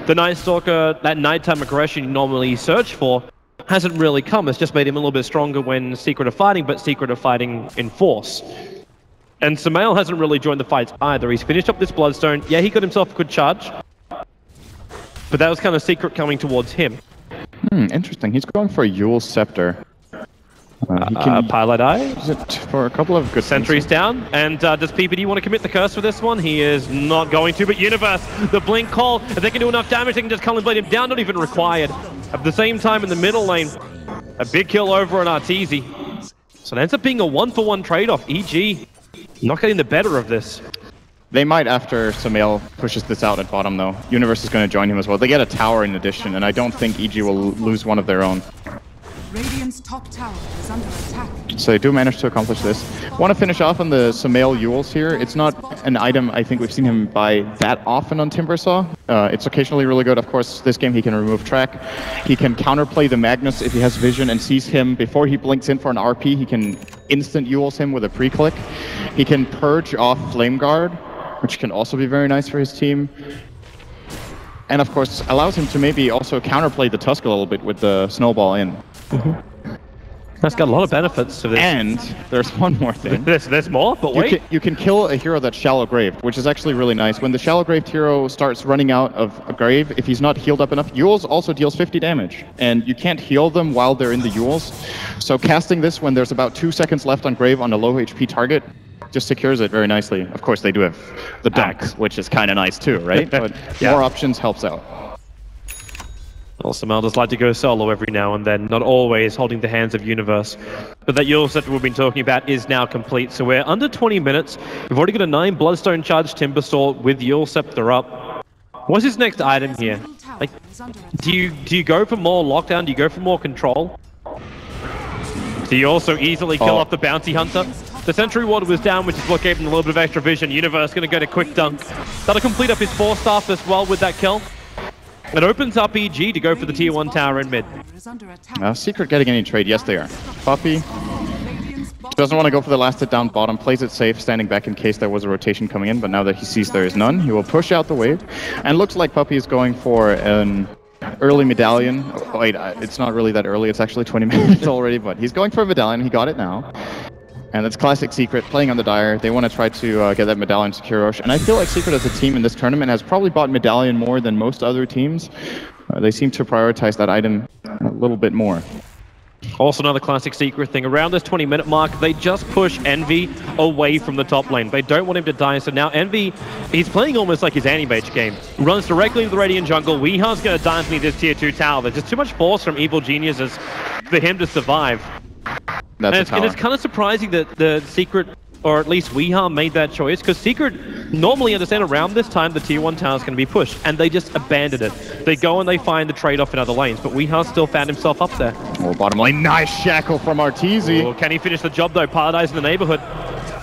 The Night Stalker, that nighttime aggression you normally search for, hasn't really come. It's just made him a little bit stronger when Secret are fighting, but Secret are fighting in force. And Sumail hasn't really joined the fights either. He's finished up this Bloodstone. Yeah, he got himself a good charge, but that was kind of Secret coming towards him. Interesting. He's going for a Yule Scepter. He can Pilot Eye use it for a couple of good sentries down. And does PPD want to commit the curse for this one? He is not going to, but Universe, the Blink call, if they can do enough damage, they can just Cullen Blade him down, not even required. At the same time in the middle lane, a big kill over on Arteezy. So it ends up being a 1-for-1 trade-off. EG not getting the better of this. They might after Sumail pushes this out at bottom, though. Universe is going to join him as well. They get a tower in addition, and I don't think EG will lose one of their own. Radiant's top tower is under attack. So they do manage to accomplish this. Want to finish off on the Sumail Yules here. It's not an item I think we've seen him buy that often on Timbersaw. It's occasionally really good. Of course, this game he can remove track. He can counterplay the Magnus if he has vision and sees him before he blinks in for an RP. He can instant Yules him with a pre-click. He can purge off Flame Guard, which can also be very nice for his team. And of course, allows him to maybe also counterplay the Tusk a little bit with the Snowball in. That's got a lot of benefits to this. And there's one more thing. There's more, but wait. You can kill a hero that's Shallow Graved, which is actually really nice. When the Shallow Graved hero starts running out of a grave, if he's not healed up enough, Yules also deals 50 damage. And you can't heal them while they're in the Yules. So casting this when there's about 2 seconds left on grave on a low HP target just secures it very nicely. Of course, they do have the dunk, which is kind of nice too, right? But more options helps out. Well, Sumail does like to go solo every now and then, not always holding the hands of Universe. But that Yule set we've been talking about is now complete, so we're under 20 minutes. We've already got a 9 Bloodstone charged Timbersaw with Yule Scepter up. What's his next item here? Like, do you go for more lockdown? Do you go for more control? Do you also easily kill off the Bounty Hunter? The Sentry Ward was down, which is what gave him a little bit of extra vision. Universe going to go to Quick Dunk. That'll complete up his 4-staff as well with that kill. It opens up EG to go for the tier 1 tower in mid. Secret getting any trade? Yes, they are. Puppey doesn't want to go for the last hit down bottom, plays it safe, standing back in case there was a rotation coming in, but now that he sees there is none, he will push out the wave. And looks like Puppey is going for an early medallion. Oh, wait, it's not really that early, it's actually 20 minutes already, but he's going for a medallion, he got it now. And that's classic Secret, playing on the Dire. They want to try to get that Medallion secure rush. And I feel like Secret as a team in this tournament has probably bought Medallion more than most other teams. They seem to prioritize that item a little bit more. Also another classic Secret thing, around this 20-minute mark, they just push Envy away from the top lane. They don't want him to die, so now Envy, he's playing almost like his anti-mage game. Runs directly into the Radiant jungle. Weeha's going to die underneath this tier 2 tower. There's just too much force from Evil Geniuses for him to survive. And it's kind of surprising that the Secret, or at least Weeha, made that choice, because Secret normally understand around this time the tier 1 tower is going to be pushed, and they just abandoned it. They go and they find the trade-off in other lanes, but Weeha still found himself up there. Oh, bottom lane, nice shackle from Arteezy. Oh, can he finish the job though? Paradise in the neighborhood.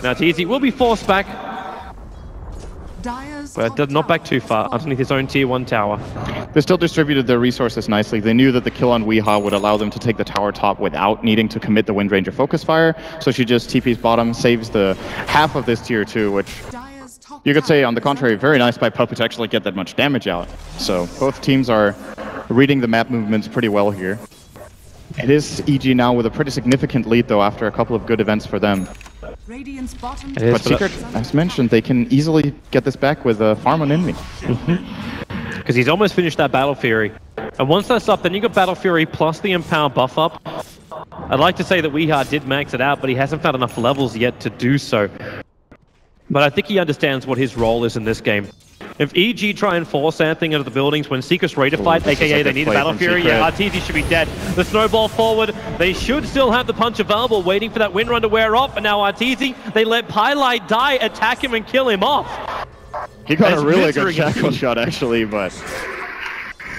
Now Arteezy will be forced back, but not back too far, underneath his own tier 1 tower. They still distributed their resources nicely. They knew that the kill on Weeha would allow them to take the tower top without needing to commit the Wind Ranger focus fire. So she just TP's bottom, saves the half of this tier 2, which you could say, on the contrary, very nice by Puppey to actually get that much damage out. So both teams are reading the map movements pretty well here. It is EG now with a pretty significant lead, though, after a couple of good events for them. But Secret, as mentioned, they can easily get this back with a farm on Envy. Because he's almost finished that Battle Fury. And once that's up, then you got Battle Fury plus the Empower buff up. I'd like to say that Weeha did max it out, but he hasn't found enough levels yet to do so. But I think he understands what his role is in this game. If EG try and force anything out of the buildings when Secret's ready to fight, aka they need a Battle Fury, yeah, Arteezy should be dead. The snowball forward, they should still have the punch available, waiting for that wind run to wear off, and now Arteezy, they let Pylite die, attack him and kill him off. He got a really good shackle shot actually, but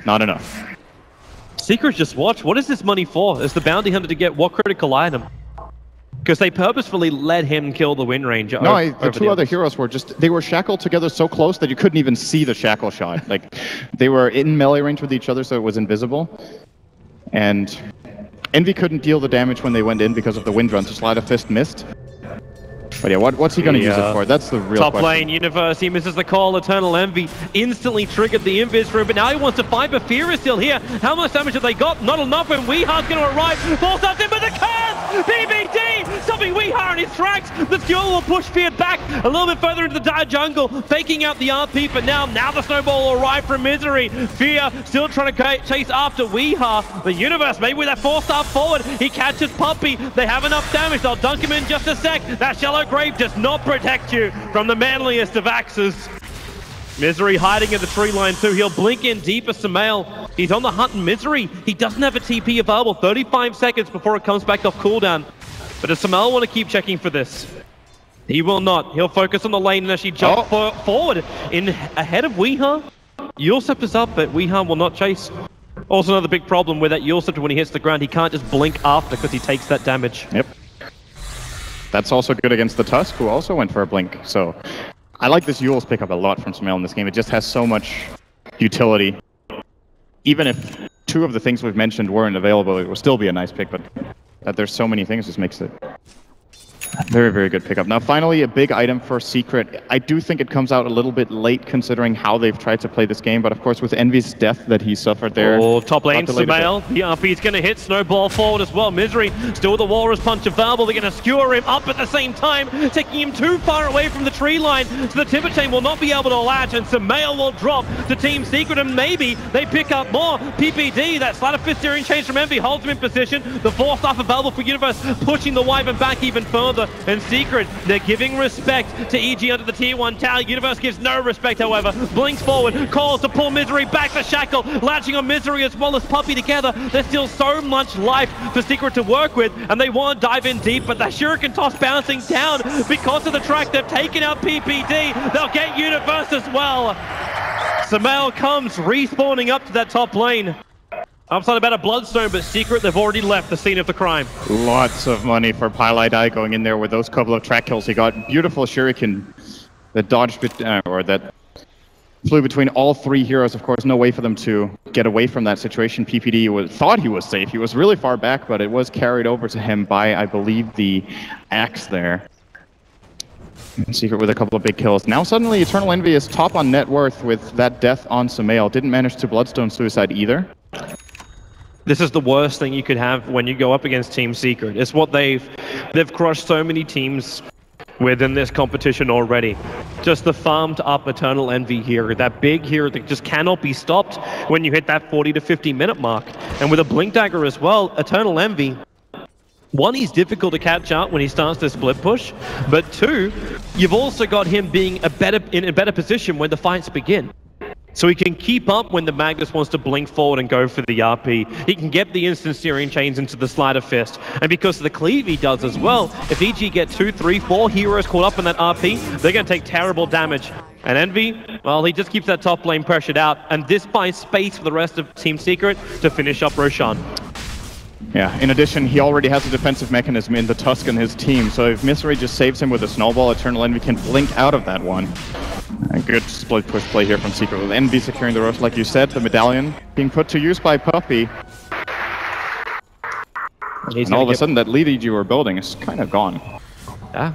not enough. Secret, just watch, what is this money for? Is the bounty hunter to get what critical item? Because they purposefully let him kill the Wind Ranger. No, the two other heroes were they were shackled together so close that you couldn't even see the shackle shot. Like, they were in melee range with each other, so it was invisible. And Envy couldn't deal the damage when they went in because of the wind run, so Sleight of Fist missed. But yeah, what's he going to use it for? That's the real top question. lane, Universe, he misses the call. Eternal Envy instantly triggered the invis room, but now he wants to fight, but Fear is still here. How much damage have they got? Not enough, and Weeha's going to arrive. Falls out in, but the curse! BBD! Stopping Weeha in his tracks. The Skul will push Fear back a little bit further into the jungle, faking out the RP for now. Now the snowball will arrive from Misery. Fear still trying to chase after Weeha. The Universe, maybe with that 4-star forward, he catches Puppy. They have enough damage. They'll dunk him in just a sec. That shallow grave does not protect you from the manliest of axes. Misery hiding in the tree line too. He'll blink in deeper. Samael, he's on the hunt in Misery. He doesn't have a TP available. 35 seconds before it comes back off cooldown. But does Samael want to keep checking for this? He will not. He'll focus on the lane and actually jump forward in ahead of Weeha. Yulsep is up, but Weeha will not chase. Also another big problem with that Yulsep, when he hits the ground, he can't just blink after because he takes that damage. Yep. That's also good against the Tusk, who also went for a blink. So I like this Eul's pickup a lot from Samael in this game. It just has so much utility. Even if two of the things we've mentioned weren't available, it would still be a nice pick, but that there's so many things just makes it very, very good pickup. Now, finally, a big item for Secret. I do think it comes out a little bit late considering how they've tried to play this game, but of course with Envy's death that he suffered there. Oh, top lane, Samael. The RP is going to hit Snowball forward as well. Misery still with the Walrus Punch available. They're going to skewer him up at the same time, taking him too far away from the tree line, so the Timber Chain will not be able to latch, and Samael will drop to Team Secret, and maybe they pick up more. PPD, that Sleight of Fist steering change from Envy, holds him in position. The 4-star available for Universe, pushing the Wyvern back even further. And Secret, they're giving respect to EG under the tier 1 tower. Universe gives no respect, however. Blinks forward, calls to pull Misery back to Shackle, latching on Misery as well as Puppy together. There's still so much life for Secret to work with, and they want to dive in deep, but the Shuriken toss bouncing down because of the track. They've taken out PPD. They'll get Universe as well. Samael comes respawning up to that top lane. Upside about a Bloodstone, but Secret, they've already left the scene of the crime. Lots of money for Pylite going in there with those couple of track kills. He got beautiful Shuriken that dodged, or that flew between all three heroes. Of course, no way for them to get away from that situation. PPD thought he was safe. He was really far back, but it was carried over to him by, I believe, the axe there. And Secret with a couple of big kills. Now suddenly Eternal Envy is top on net worth with that death on Samael. Didn't manage to Bloodstone Suicide either. This is the worst thing you could have when you go up against Team Secret. It's what they've crushed so many teams within this competition already. Just the farmed up Eternal Envy here, that big hero that just cannot be stopped when you hit that 40 to 50 minute mark. And with a Blink Dagger as well, Eternal Envy, one, he's difficult to catch out when he starts to split push, but two, you've also got him being in a better position when the fights begin. So he can keep up when the Magnus wants to blink forward and go for the RP. He can get the instant steering chains into the Sleight of Fist. And because of the cleave he does as well, if EG get 2, 3, 4 heroes caught up in that RP, they're going to take terrible damage. And Envy, well, he just keeps that top lane pressured out. And this buys space for the rest of Team Secret to finish up Roshan. Yeah, in addition, he already has a defensive mechanism in the Tusk and his team. So if Misery just saves him with a snowball, Eternal Envy can blink out of that one. A good split push play here from Secret with Envy securing the roast, like you said, the medallion being put to use by Puppy. And all of a sudden, that lead EG we're building is kind of gone. Yeah.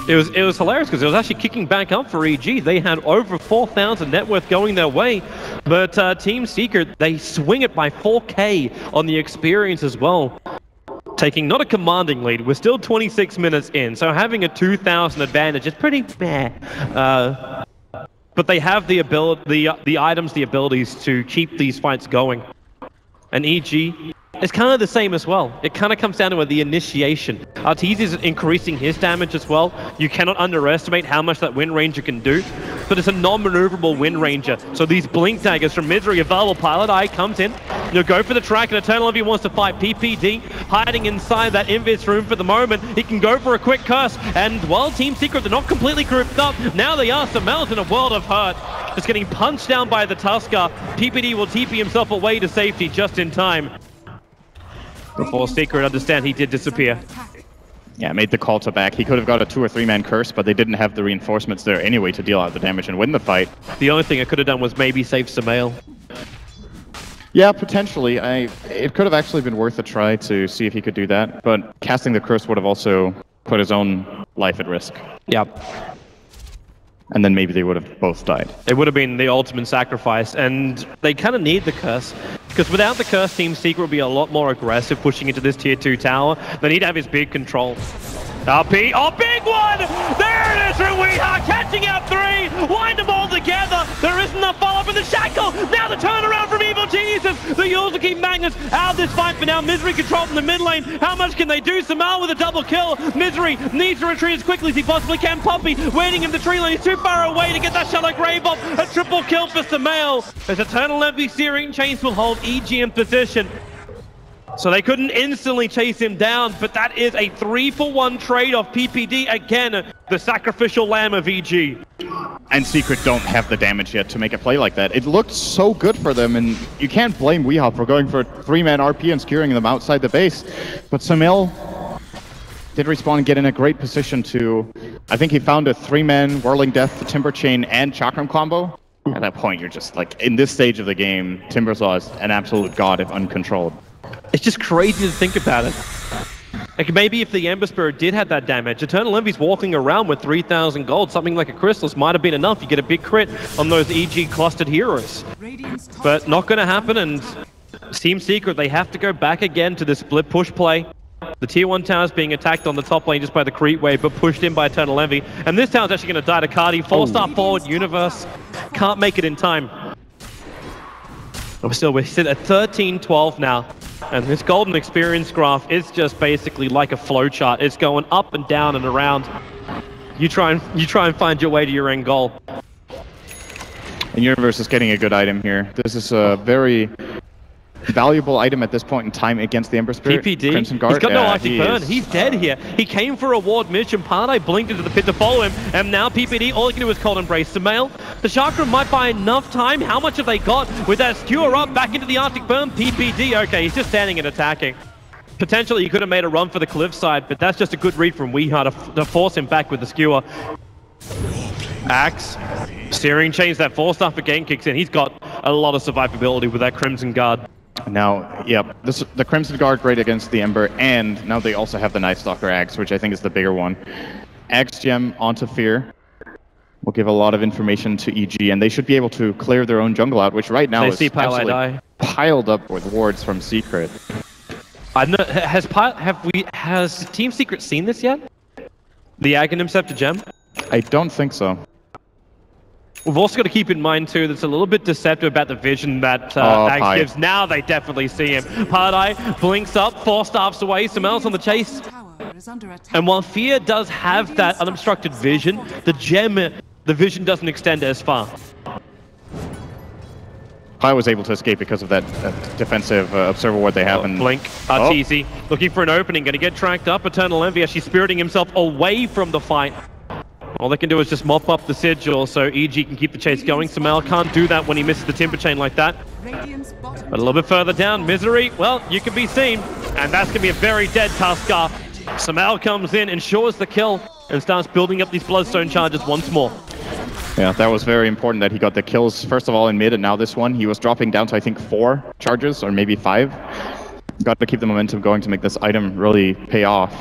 It was hilarious because it was actually kicking back up for EG. They had over 4,000 net worth going their way, but Team Secret, they swing it by 4K on the experience as well. Taking not a commanding lead, we're still 26 minutes in, so having a 2,000 advantage is pretty meh. But they have the ability, the items, the abilities to keep these fights going. And EG, it's kind of the same as well. It kind of comes down to the initiation. Arteezy is increasing his damage as well. You cannot underestimate how much that Wind Ranger can do, but it's a non-maneuverable Wind Ranger. So these Blink Daggers from Misery available. Pilot Eye comes in. You'll go for the track, and Eternal Envy wants to fight PPD, hiding inside that Invis room for the moment. He can go for a quick curse, and while Team Secret are not completely grouped up, now they are. Samel's in a world of hurt. Just getting punched down by the Tusker. PPD will TP himself away to safety just in time. Before Secret understand he did disappear. Yeah, made the call to back. He could have got a 2 or 3 man curse, but they didn't have the reinforcements there anyway to deal out the damage and win the fight. The only thing I could have done was maybe save Samel. Yeah, potentially. It could have actually been worth a try to see if he could do that, but casting the curse would have also put his own life at risk. Yep. And then maybe they would have both died. It would have been the ultimate sacrifice, and they kind of need the curse. Because without the curse, Team Secret will be a lot more aggressive pushing into this tier 2 tower. They need to have his big control. RP, oh, big one! There it is from Weeha, catching out 3! Wind them all together! There isn't enough follow-up in the shackle! Now the turnaround from Evil Geniuses! The Yules will keep Magnus out of this fight for now. Misery controlled in the mid lane. How much can they do? Samal with a double kill. Misery needs to retreat as quickly as he possibly can. Poppy waiting in the tree lane. He's too far away to get that Shallow Grave off. A triple kill for Samal. As Eternal Envy Searing Chains will hold EG in position. So they couldn't instantly chase him down, but that is a 3-for-1 trade off PPD. Again, the sacrificial lamb of EG. And Secret don't have the damage yet to make a play like that. It looked so good for them, and you can't blame Weeha for going for a 3-man RP and skewering them outside the base. But Samil did respawn and get in a great position to... I think he found a 3-man Whirling Death, Timber Chain, and Chakram combo. At that point, you're just like, in this stage of the game, Timbersaw is an absolute god if uncontrolled. It's just crazy to think about it. Like maybe if the Ember Spirit did have that damage, Eternal Envy's walking around with 3,000 gold, something like a Crystals might have been enough. You get a big crit on those EG clustered heroes. But not going to happen, and Team Secret, they have to go back again to the split push play. The tier 1 tower is being attacked on the top lane just by the creep wave, but pushed in by Eternal Envy. And this tower's actually going to die to Cardi. 4-star forward, Universe can't make it in time. But still, we sit at 13-12 now. And this golden experience graph is just basically like a flowchart. It's going up and down and around. You try and find your way to your end goal. And Universe is getting a good item here. This is a very valuable item at this point in time against the Ember Spirit. PPD, Crimson Guard. He's got no Arctic Burn. He's dead here. He came for a ward mission. Paradise blinked into the pit to follow him, and now PPD, all he can do is Cold Embrace. Samael, the Chakra might buy enough time. How much have they got with that skewer up back into the Arctic Burn? PPD, okay, he's just standing and attacking. Potentially, he could have made a run for the cliff side, but that's just a good read from Weeha to force him back with the skewer. Axe, Searing Chains, that 4-star again kicks in. He's got a lot of survivability with that Crimson Guard. Now, yep, the Crimson Guard great against the Ember, and now they also have the Night Stalker Axe, which I think is the bigger one. Axe Gem onto Fear will give a lot of information to EG, and they should be able to clear their own jungle out, which right now is absolutely piled up with wards from Secret. I know, has Team Secret seen this yet? The Aghanim Scepter Gem? I don't think so. We've also got to keep in mind, too, that's a little bit deceptive about the vision that Axe gives. Now they definitely see him. Pardai blinks up, 4 staffs away, Samel's on the chase. And while Fear does have that unobstructed vision, the gem, the vision doesn't extend as far. I was able to escape because of that defensive observer ward they have. Blink, Arteezy, looking for an opening, going to get tracked up. Eternal Envy actually spiriting himself away from the fight. All they can do is just mop up the sigil so EG can keep the chase going. Samal can't do that when he misses the Timber Chain like that. But a little bit further down, Misery, well, you can be seen. And that's going to be a very dead Tusker. Samal comes in, ensures the kill, and starts building up these Bloodstone charges once more. Yeah, that was very important that he got the kills, first of all in mid, and now this one. He was dropping down to, I think, 4 charges, or maybe 5. Got to keep the momentum going to make this item really pay off.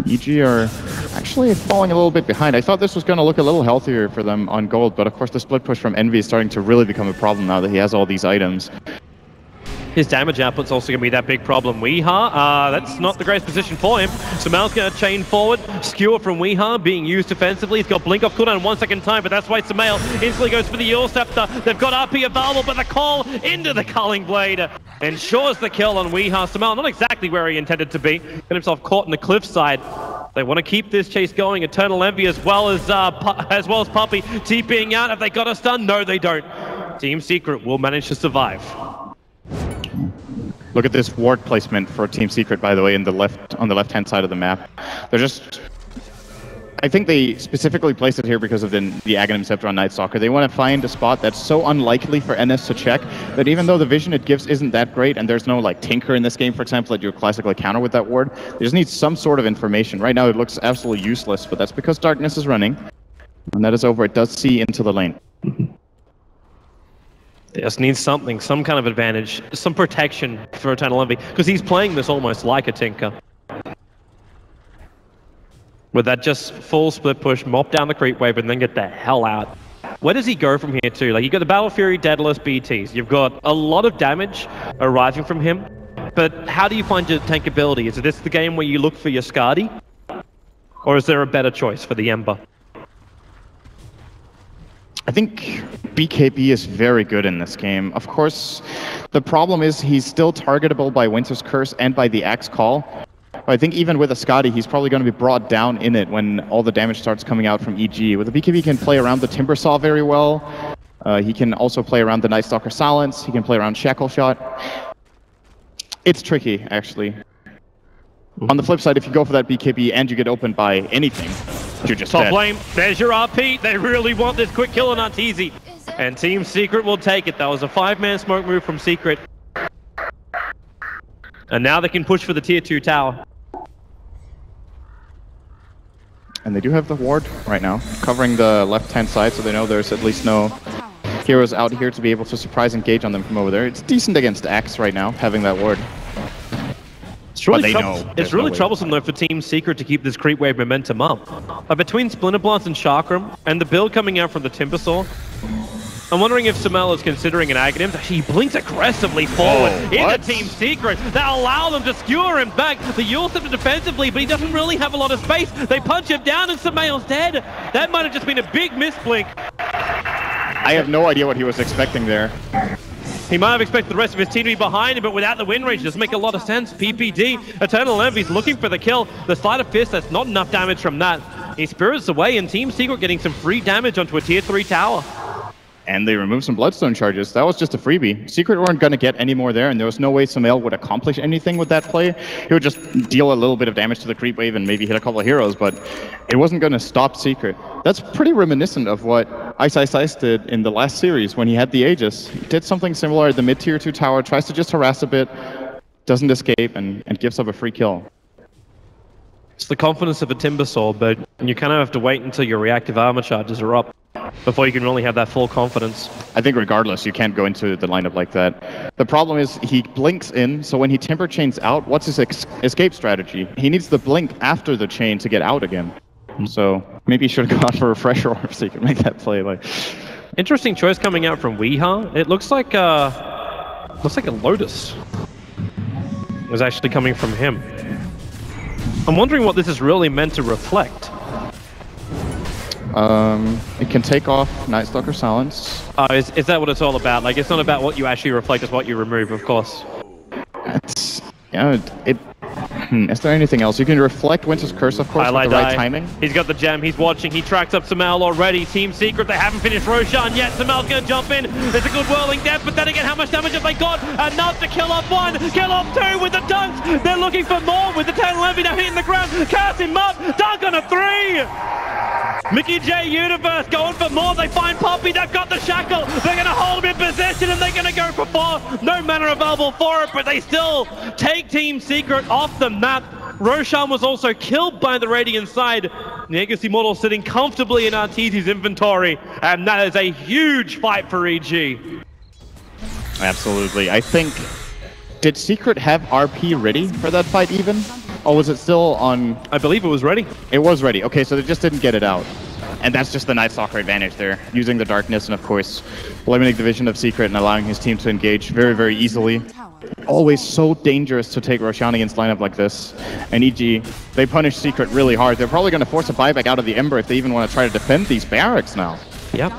EG are actually falling a little bit behind. I thought this was going to look a little healthier for them on gold, but of course the split push from Envy is starting to really become a problem now that he has all these items. his damage output's also going to be that big problem. Weeha, that's not the greatest position for him. Sumail's going to chain forward. Skewer from Weeha being used defensively. He's got blink off cooldown 1 second time, but that's why Sumail instantly goes for the Eul Scepter. They've got RP available, but the call into the Culling Blade ensures the kill on Weeha. Sumail not exactly where he intended to be. Got himself caught in the cliffside. They want to keep this chase going. Eternal Envy as well as Puppey TPing out. Have they got a stun? No, they don't. Team Secret will manage to survive. Look at this ward placement for Team Secret, by the way, on the left-hand side of the map. They're just... I think they specifically placed it here because of the Aghanim Scepter on Night Stalker. They want to find a spot that's so unlikely for NS to check that even though the vision it gives isn't that great, and there's no like Tinker in this game, for example, that you classically counter with that ward, they just need some sort of information. Right now it looks absolutely useless, but that's because Darkness is running. When that is over, it does see into the lane. They just need something, some kind of advantage, some protection for Eternal Envy, because he's playing this almost like a Tinker. With that just full split push, mop down the creep wave, and then get the hell out. Where does he go from here too? Like, you've got the Battle Fury, Daedalus, BTs. You've got a lot of damage arriving from him, but how do you find your tankability? Is this the game where you look for your Skadi? Or is there a better choice for the Ember? I think BKB is very good in this game. Of course, the problem is he's still targetable by Winter's Curse and by the Axe Call. I think even with a Skadi, he's probably going to be brought down in it when all the damage starts coming out from EG. With the BKB, he can play around the Timber Saw very well. He can also play around the Night Stalker Silence. He can play around Shackle Shot. It's tricky, actually. On the flip side, if you go for that BKB and you get opened by anything, you're just Top dead. lane, there's your RP. They really want this quick kill, and not easy. And Team Secret will take it. That was a 5-man smoke move from Secret. And now they can push for the tier 2 tower. And they do have the ward right now, covering the left-hand side, so they know there's at least no heroes out here to be able to surprise engage on them from over there. It's decent against Axe right now, having that ward. It's really troublesome though for Team Secret to keep this creep wave momentum up. Between Splinter Blast and Chakram, and the build coming out from the Timbersaw, I'm wondering if Sumail is considering an Aghanim. He blinks aggressively forward into Team Secret. That'll allow them to skewer him back. The Eul Scepter defensively, but he doesn't really have a lot of space. They punch him down and Sumail's dead. That might have just been a big misblink. I have no idea what he was expecting there. He might have expected the rest of his team to be behind him, but without the win range, it doesn't make a lot of sense. PPD, Eternal Envy's looking for the kill. The Sleight of Fist, that's not enough damage from that. He spirits away, and Team Secret getting some free damage onto a tier 3 tower. And they removed some Bloodstone charges. That was just a freebie. Secret weren't going to get any more there, and there was no way Sumail would accomplish anything with that play. He would just deal a little bit of damage to the creep wave and maybe hit a couple of heroes, but it wasn't going to stop Secret. That's pretty reminiscent of what Ice Ice Ice did in the last series when he had the Aegis. He did something similar at the mid-tier 2 tower, tries to just harass a bit, doesn't escape, and gives up a free kill. It's the confidence of a Timbersaw, but you kind of have to wait until your reactive armor charges are up before you can really have that full confidence. I think regardless, you can't go into the lineup like that. The problem is he blinks in, so when he Timber Chains out, what's his escape strategy? He needs the blink after the chain to get out again. So maybe he should have gone for a Refresher Orb so he could make that play. Interesting choice coming out from Weeha. It looks like a Lotus was actually coming from him. I'm wondering what this is really meant to reflect. It can take off Night Stalker Silence. Is that what it's all about? Like, it's not about what you actually reflect, it's what you remove, of course. It's, yeah, is there anything else? You can reflect Winter's Curse, of course, with the right timing. He's got the gem, he's watching, he tracks up Sumail already. Team Secret, they haven't finished Roshan yet. Sumail's gonna jump in. There's a good whirling death, but then again, how much damage have they got? Enough to kill off 1, kill off 2 with the dunks. They're looking for more with the Eternal Envy now hitting the ground. Cast him up, dunk on a 3! Mickey J Universe going for more. They find Poppy. They've got the shackle. They're going to hold him in possession and they're going to go for 4. No mana available for it, but they still take Team Secret off the map. Roshan was also killed by the Radiant side. Negus Immortal sitting comfortably in Arteezy's inventory, and that is a huge fight for EG. Absolutely. I think, did Secret have RP ready for that fight even? Or was it still on... I believe it was ready. It was ready. Okay, so they just didn't get it out. And that's just the Night Stalker advantage there. Using the darkness and, of course, eliminating the vision of Secret and allowing his team to engage very, very easily. always so dangerous to take Roshan against lineup like this. And EG, they punish Secret really hard. They're probably going to force a buyback out of the Ember if they even want to try to defend these barracks now. Yep.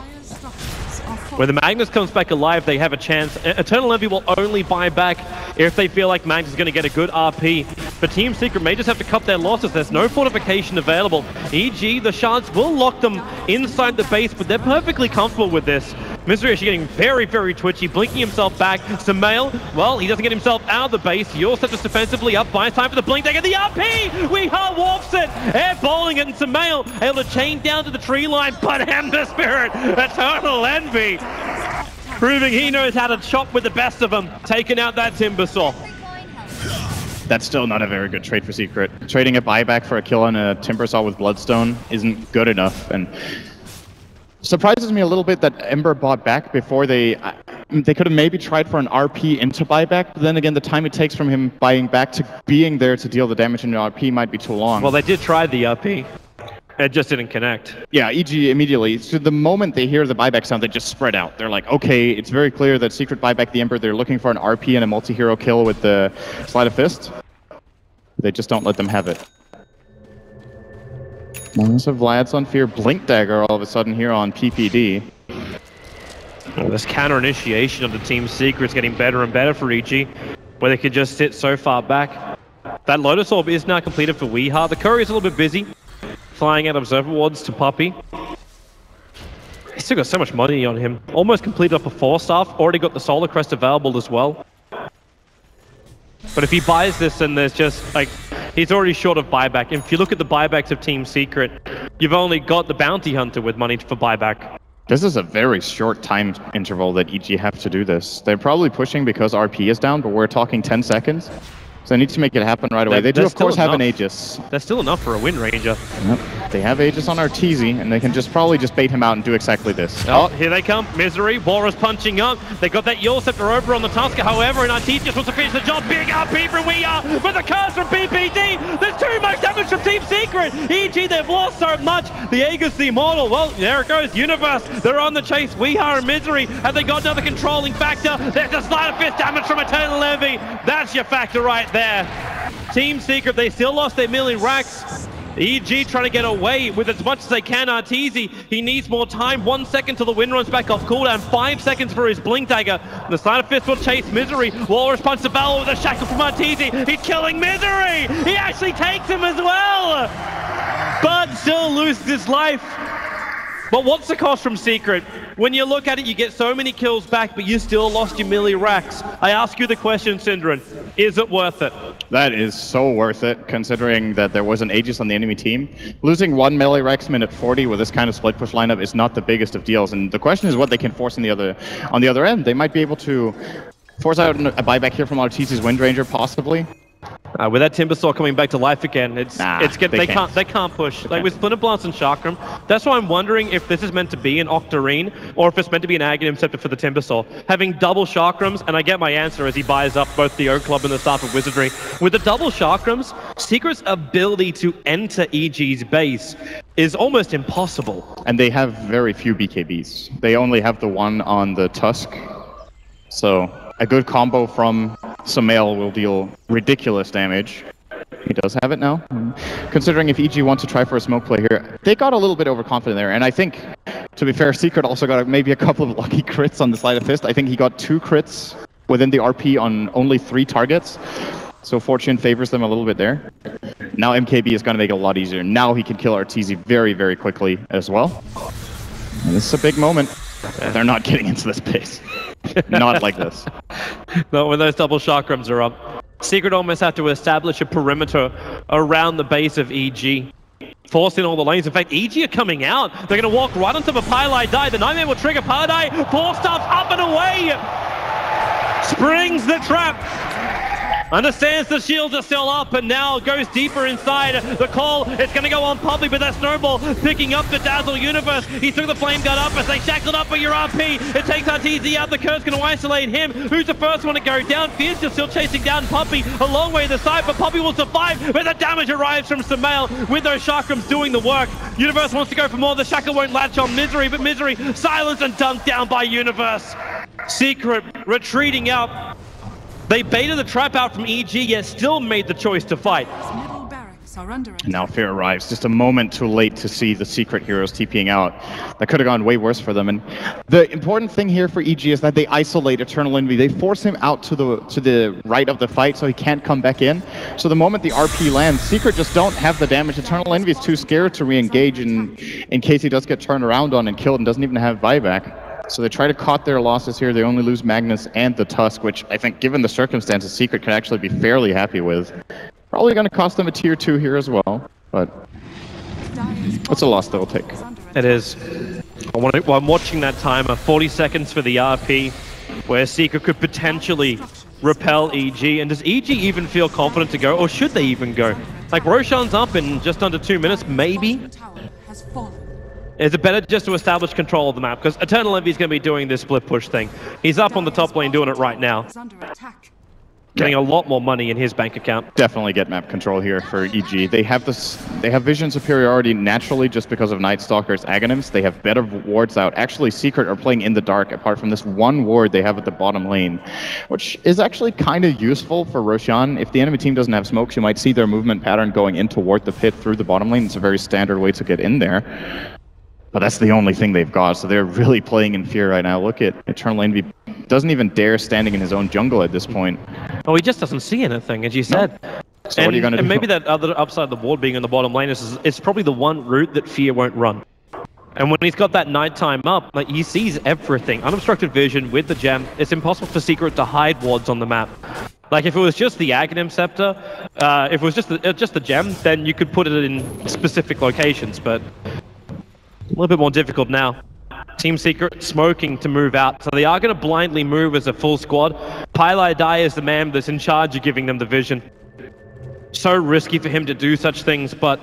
When the Magnus comes back alive, they have a chance. Eternal Envy will only buy back if they feel like Magnus is going to get a good RP. But Team Secret may just have to cut their losses. There's no fortification available. EG, the shards will lock them inside the base, but they're perfectly comfortable with this. Misery actually getting very, very twitchy, blinking himself back. Samael, well, he doesn't get himself out of the base. Yorset just defensively up, buys time for the blink. They get the RP! Weehaw warps it! Airballing it, and Samael able to chain down to the tree line, but Ember Spirit, Eternal Envy, proving he knows how to chop with the best of them, taking out that Timbersaw. That's still not a very good trade for Secret. Trading a buyback for a kill on a Timbersaw with Bloodstone isn't good enough, and surprises me a little bit that Ember bought back before they could have maybe tried for an RP into buyback, but then again, the time it takes from him buying back to being there to deal the damage in the RP might be too long. Well, they did try the RP. It just didn't connect. Yeah, EG immediately, so the moment they hear the buyback sound, they just spread out. They're like, okay, it's very clear that Secret buyback the Ember, they're looking for an RP and a multi-hero kill with the Sleight of Fist. They just don't let them have it. So Vlad's on Fear, Blink Dagger all of a sudden here on PPD. Well, this counter initiation of the Team Secret's getting better and better for EG, where they could just sit so far back. That Lotus Orb is now completed for Weeha. The Courier's a little bit busy, flying out Observer Wards to Puppey. He's still got so much money on him. Almost completed up a 4-staff, already got the Solar Crest available as well. But if he buys this, then there's just, like, he's already short of buyback. If you look at the buybacks of Team Secret, you've only got the Bounty Hunter with money for buyback. This is a very short time interval that EG have to do this. They're probably pushing because RP is down, but we're talking 10 seconds. So they need to make it happen right away. They do, of course, have an Aegis. That's still enough for a Wind Ranger. Yep. They have Aegis on Arteezy, and they can just probably just bait him out and do exactly this. Oh, here they come. Misery. Walrus punching up. They got that Yule Scepter over on the Tusker. However, and Arteezy just wants to finish the job. Big RP from We Are, but the curse from PPD. There's too much damage from Team Secret. EG, they've lost so much. The Aegis, the Immortal. Well, there it goes. Universe. They're on the chase. We Are and Misery. Have they got another controlling factor? There's a Sleight of Fist damage from Eternal Envy. That's your factor right there. Team Secret, they still lost their million racks. EG trying to get away with as much as they can. Arteezy, he needs more time. 1 second till the wind runs back off cooldown. 5 seconds for his Blink Dagger. The Sleight of Fist will chase Misery. Walrus punch the battle with a shackle from Arteezy. He's killing Misery. He actually takes him as well, but still loses his life. But what's the cost from Secret? When you look at it, you get so many kills back, but you still lost your melee racks. I ask you the question, Synderen, is it worth it? That is so worth it, considering that there was an Aegis on the enemy team. Losing 1 melee Rexman at 40 with this kind of split push lineup is not the biggest of deals, and the question is what they can force on the other end. They might be able to force out a buyback here from Arteezy's Wind Ranger, possibly. With that Timbersaw coming back to life again, they can't push. Like with Splinter Blast and Chakram, that's why I'm wondering if this is meant to be an Octarine or if it's meant to be an Aghanim Scepter for the Timbersaw. Having double Chakrams, and I get my answer as he buys up both the Oak Club and the Staff of Wizardry. With the double Chakrams, Secret's ability to enter EG's base is almost impossible. And they have very few BKBs. They only have the one on the Tusk. So a good combo from Samael will deal ridiculous damage. He does have it now. Considering if EG wants to try for a smoke play here, they got a little bit overconfident there. And I think, to be fair, Secret also got maybe a couple of lucky crits on the Sleight of Fist. I think he got 2 crits within the RP on only 3 targets. So fortune favors them a little bit there. Now MKB is going to make it a lot easier. Now he can kill Arteezy very, very quickly as well. And this is a big moment. They're not getting into this pace. Not like this. Not when those double Chakrams are up. Secret almost have to establish a perimeter around the base of EG. Forcing all the lanes. In fact, EG are coming out. They're going to walk right onto the Pylai Die. The Nightmare will trigger Pylai. 4-staff up and away. Springs the trap. Understands the shields are still up and now goes deeper inside. The call, it's going to go on Puppey, but that Snowball picking up the Dazzle Universe. He threw the Flame Guard up as they shackled up for your RP. It takes Arteezy out. The Curse going to isolate him. Who's the first one to go down? Fierce is still chasing down Puppey a long way to the side, but Puppey will survive. But the damage arrives from Samael with those Chakrams doing the work. Universe wants to go for more. The Shackle won't latch on Misery, but Misery silenced and dunked down by Universe. Secret retreating out. They baited the trap out from EG, yet still made the choice to fight. Middle barracks are under attack. Now Fear arrives, just a moment too late to see the Secret heroes TPing out. That could have gone way worse for them. And the important thing here for EG is that they isolate Eternal Envy. They force him out to the right of the fight so he can't come back in. So the moment the RP lands, Secret just don't have the damage. Eternal Envy is too scared to re-engage in case he does get turned around on and killed and doesn't even have buyback. So they try to cut their losses here. They only lose Magnus and the Tusk, which I think, given the circumstances, Secret can actually be fairly happy with. Probably going to cost them a tier 2 here as well, but it's a loss they'll take. It is. I'm watching that timer, 40 seconds for the RP, where Secret could potentially repel EG. And does EG even feel confident to go, or should they even go? Like, Roshan's up in just under 2 minutes, maybe? Is it better just to establish control of the map? Because Eternal Envy is going to be doing this split push thing. He's up on the top lane doing it right now. Getting a lot more money in his bank account. Definitely get map control here for EG. They have vision superiority naturally just because of Night Stalker's Aghanims. They have better wards out. Actually, Secret are playing in the dark apart from this one ward they have at the bottom lane, which is actually kind of useful for Roshan. If the enemy team doesn't have smokes, you might see their movement pattern going in toward the pit through the bottom lane. It's a very standard way to get in there. But that's the only thing they've got, so they're really playing in fear right now. Look at Eternal Envy. Doesn't even dare standing in his own jungle at this point. Oh, he just doesn't see anything, as you said. No. So what are you going to do? And maybe that other upside of the board being in the bottom lane is it's probably the one route that Fear won't run. And when he's got that nighttime up, like, he sees everything. Unobstructed vision with the gem. It's impossible for Secret to hide wards on the map. Like, if it was just the Aghanim Scepter, if it was just the gem, then you could put it in specific locations, but a little bit more difficult now. Team Secret smoking to move out, so they are going to blindly move as a full squad. Pylai Dai is the man that's in charge of giving them the vision. So risky for him to do such things, but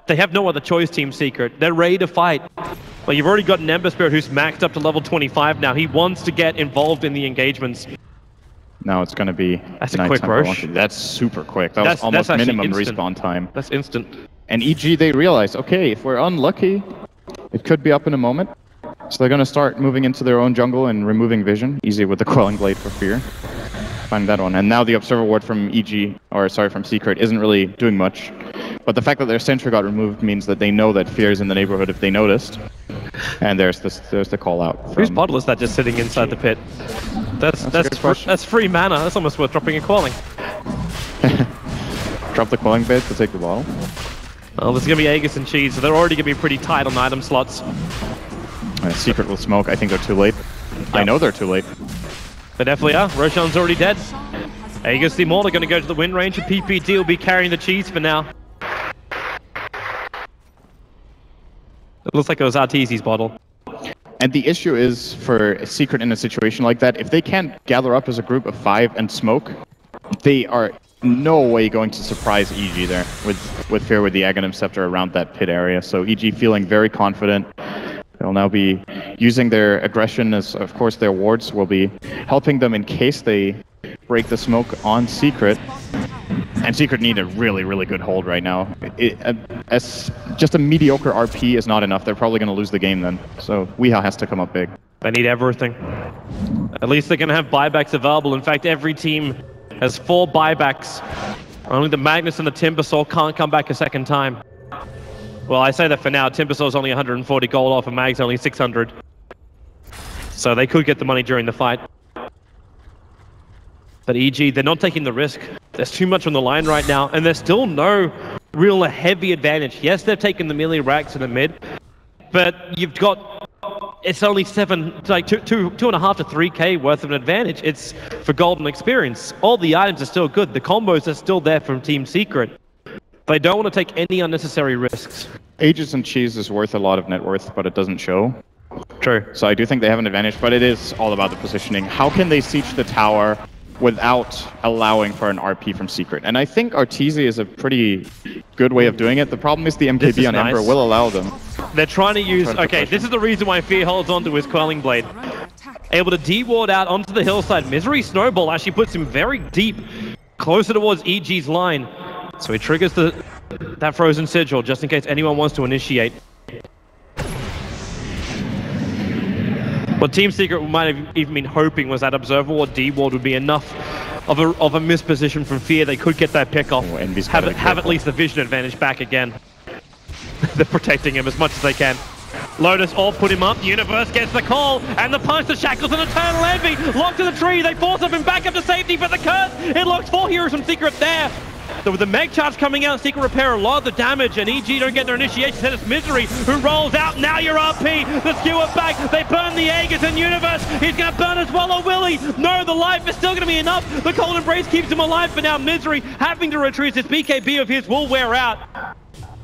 they have no other choice, Team Secret. They're ready to fight. Well, you've already got an Ember Spirit who's maxed up to level 25 now. He wants to get involved in the engagements. Now it's going to be... That's a quick rush. That's super quick. That was almost minimum respawn time. That's instant. And EG, they realize, okay, if we're unlucky, it could be up in a moment. So they're going to start moving into their own jungle and removing vision. Easy with the Quelling Blade for Fear. Find that one. And now the Observer Ward from from Secret isn't really doing much. But the fact that their sentry got removed means that they know that Fear is in the neighborhood if they noticed. And there's the call out. Whose bottle is that just sitting inside the pit? That's free mana. That's almost worth dropping a Quelling. Drop the Quelling Blade to take the bottle. Well, this is going to be Aegis and Cheese, so they're already going to be pretty tight on item slots. Secret will smoke. I think they're too late. Yep. I know they're too late. They definitely are. Roshan's already dead. Aegis the Immortal are going to go to the win range, and PPD will be carrying the Cheese for now. It looks like it was Arteezy's bottle. And the issue is, for Secret in a situation like that, if they can't gather up as a group of 5 and smoke, they are no way going to surprise EG there with Fear with the Aghanim Scepter around that pit area. So EG feeling very confident. They'll now be using their aggression as, of course, their wards will be helping them in case they break the smoke on Secret. And Secret need a really, really good hold right now. As just a mediocre RP is not enough. They're probably going to lose the game then. So Weehaw has to come up big. They need everything. At least they're going to have buybacks available. In fact, every team has 4 buybacks. Only the Magnus and the Timbersaw can't come back a second time. Well, I say that for now. Timbersaw's only 140 gold off, and Mag's only 600. So they could get the money during the fight. But EG, they're not taking the risk. There's too much on the line right now, and there's still no real heavy advantage. Yes, they've taken the melee racks in the mid, but you've got... It's only 2.5 to 3k worth of an advantage. It's for golden experience. All the items are still good. The combos are still there from Team Secret. They don't want to take any unnecessary risks. Aegis and Cheese is worth a lot of net worth, but it doesn't show. True. So I do think they have an advantage, but it is all about the positioning. How can they siege the tower without allowing for an RP from Secret? And I think Arteezy is a pretty good way of doing it. The problem is the MKB on Ember will allow them. They're trying to use... Okay, this is the reason why Fear holds onto his Quelling Blade. Able to de-ward out onto the hillside. Misery Snowball actually puts him very deep, closer towards EG's line. So he triggers that Frozen Sigil just in case anyone wants to initiate. What Team Secret might have even been hoping was that Observer or D-Ward would be enough of a misposition from Fear, they could get that pick off. Oh, Envy's have at least the vision advantage back again. They're protecting him as much as they can. Lotus all put him up, Universe gets the call, and the punch, the shackles, and Eternal Envy locked to the tree. They force him back up to safety, but the curse, it locks 4 heroes from Secret there. So with the Meg charge coming out, Secret repair a lot of the damage, and EG don't get their initiation, then it's Misery who rolls out. Now you're RP, the skewer back, they burn the Aegis, and Universe, he's gonna burn as well, or will he? No, the life is still gonna be enough. The Cold Embrace keeps him alive, but now Misery having to retreat. This BKB of his will wear out.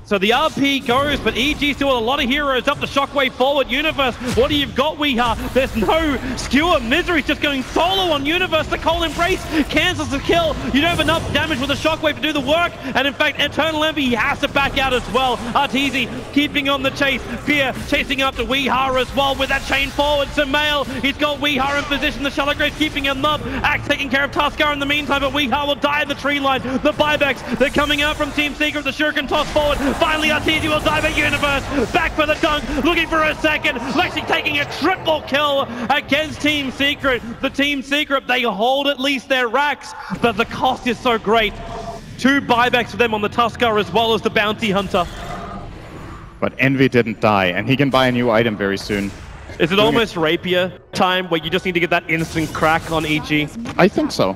So the RP goes, but EG still with a lot of heroes up the Shockwave forward. Universe, what do you got, Weeha? There's no skewer. Misery's just going solo on Universe. The Cold Embrace cancels the kill. You don't have enough damage with the Shockwave to do the work. And in fact, Eternal Envy, he has to back out as well. Arteezy keeping on the chase. Fear chasing up to Weeha as well with that chain forward. Sumail, he's got Weeha in position. The Shallow Grave's keeping him up. Axe taking care of Tuskar in the meantime, but Weeha will die in the tree line. The buybacks, they're coming out from Team Secret. The Shuriken toss forward. Finally, Arteezy will dive at Universe. Back for the dunk, looking for a second. Lexi taking a triple kill against Team Secret. The Team Secret, they hold at least their racks, but the cost is so great. 2 buybacks for them on the Tuskar as well as the Bounty Hunter. But Envy didn't die, and he can buy a new item very soon. Is it almost Rapier time where you just need to get that instant crack on EG? I think so.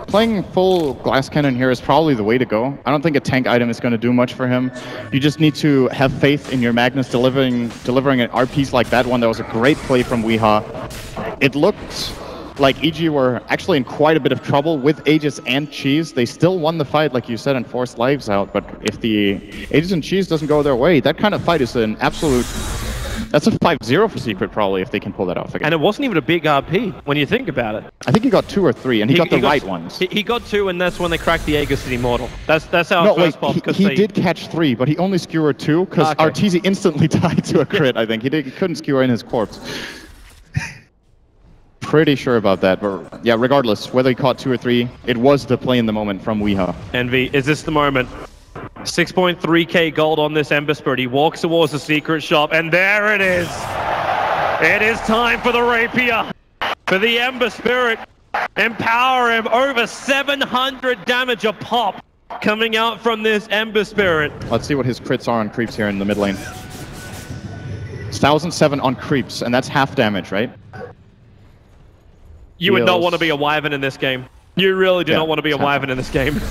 Playing full glass cannon here is probably the way to go. I don't think a tank item is going to do much for him. You just need to have faith in your Magnus delivering an RPs like that one. That was a great play from Weeha. It looked like EG were actually in quite a bit of trouble with Aegis and Cheese. They still won the fight, like you said, and forced lives out. But if the Aegis and Cheese doesn't go their way, that kind of fight is an absolute... That's a 5-0 for Secret, probably, if they can pull that off again. And it wasn't even a big RP, when you think about it. I think he got 2 or 3, and he got the right ones. He got 2, and that's when they cracked the Aegis to Immortal. That's how first pop. He did catch 3, but he only skewered 2, because Arteezy instantly died to a crit, I think. He couldn't skewer in his corpse. Pretty sure about that, but yeah, regardless, whether he caught 2 or 3, it was the play in the moment from Weeha. Envy, is this the moment? 6.3k gold on this Ember Spirit. He walks towards the Secret shop, and there it is. It is time for the Rapier, for the Ember Spirit. Empower him, over 700 damage a pop coming out from this Ember Spirit. Let's see what his crits are on creeps here in the mid lane. It's 1007 on creeps, and that's half damage, right? You would not want to be a Wyvern in this game. You really do not want to be a Wyvern in this game.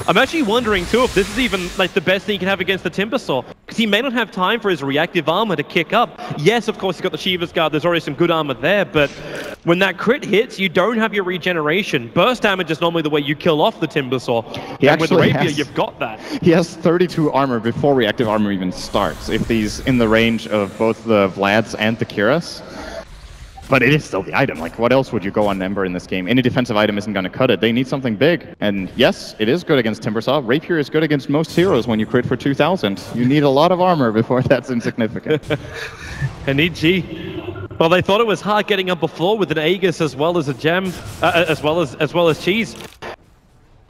I'm actually wondering too if this is even like the best thing you can have against the Timbersaw, because he may not have time for his reactive armor to kick up. Yes, of course, he's got the Shiva's Guard, there's already some good armor there, but when that crit hits, you don't have your regeneration. Burst damage is normally the way you kill off the Timbersaw. And with the Rapier, you've got that. He has 32 armor before reactive armor even starts, if he's in the range of both the Vlads and the Kiras. But it is still the item. Like, what else would you go on Ember in this game? Any defensive item isn't going to cut it. They need something big. And yes, it is good against Timbersaw. Rapier is good against most heroes when you crit for 2,000. You need a lot of armor before that's insignificant. And EG, well, they thought it was hard getting up before with an Aegis as well as a gem, as well as Cheese.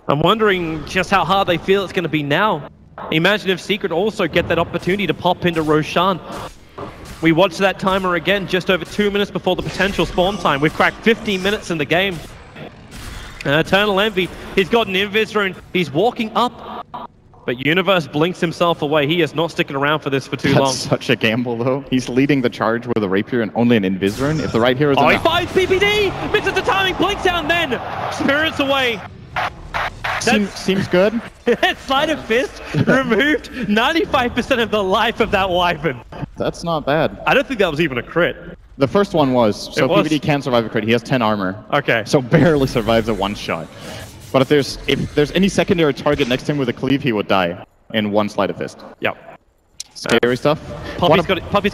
I'm wondering just how hard they feel it's going to be now. Imagine if Secret also get that opportunity to pop into Roshan. We watched that timer again just over 2 minutes before the potential spawn time. We've cracked 15 minutes in the game. Eternal Envy, he's got an Invis rune. He's walking up. But Universe blinks himself away. He is not sticking around for this for too long. That's such a gamble, though. He's leading the charge with a Rapier and only an Invis rune. If the right hero's he finds PPD! Misses the timing, blinks down then! Spirits away. Seems good. Sleight of Fist removed 95% of the life of that Wyvern. That's not bad. I don't think that was even a crit. The first one was. So PPD can survive a crit. He has 10 armor. Okay. So barely survives a one-shot. But if there's any secondary target next to him with a cleave, he would die in one Sleight of Fist. Yep. Scary stuff. Poppy's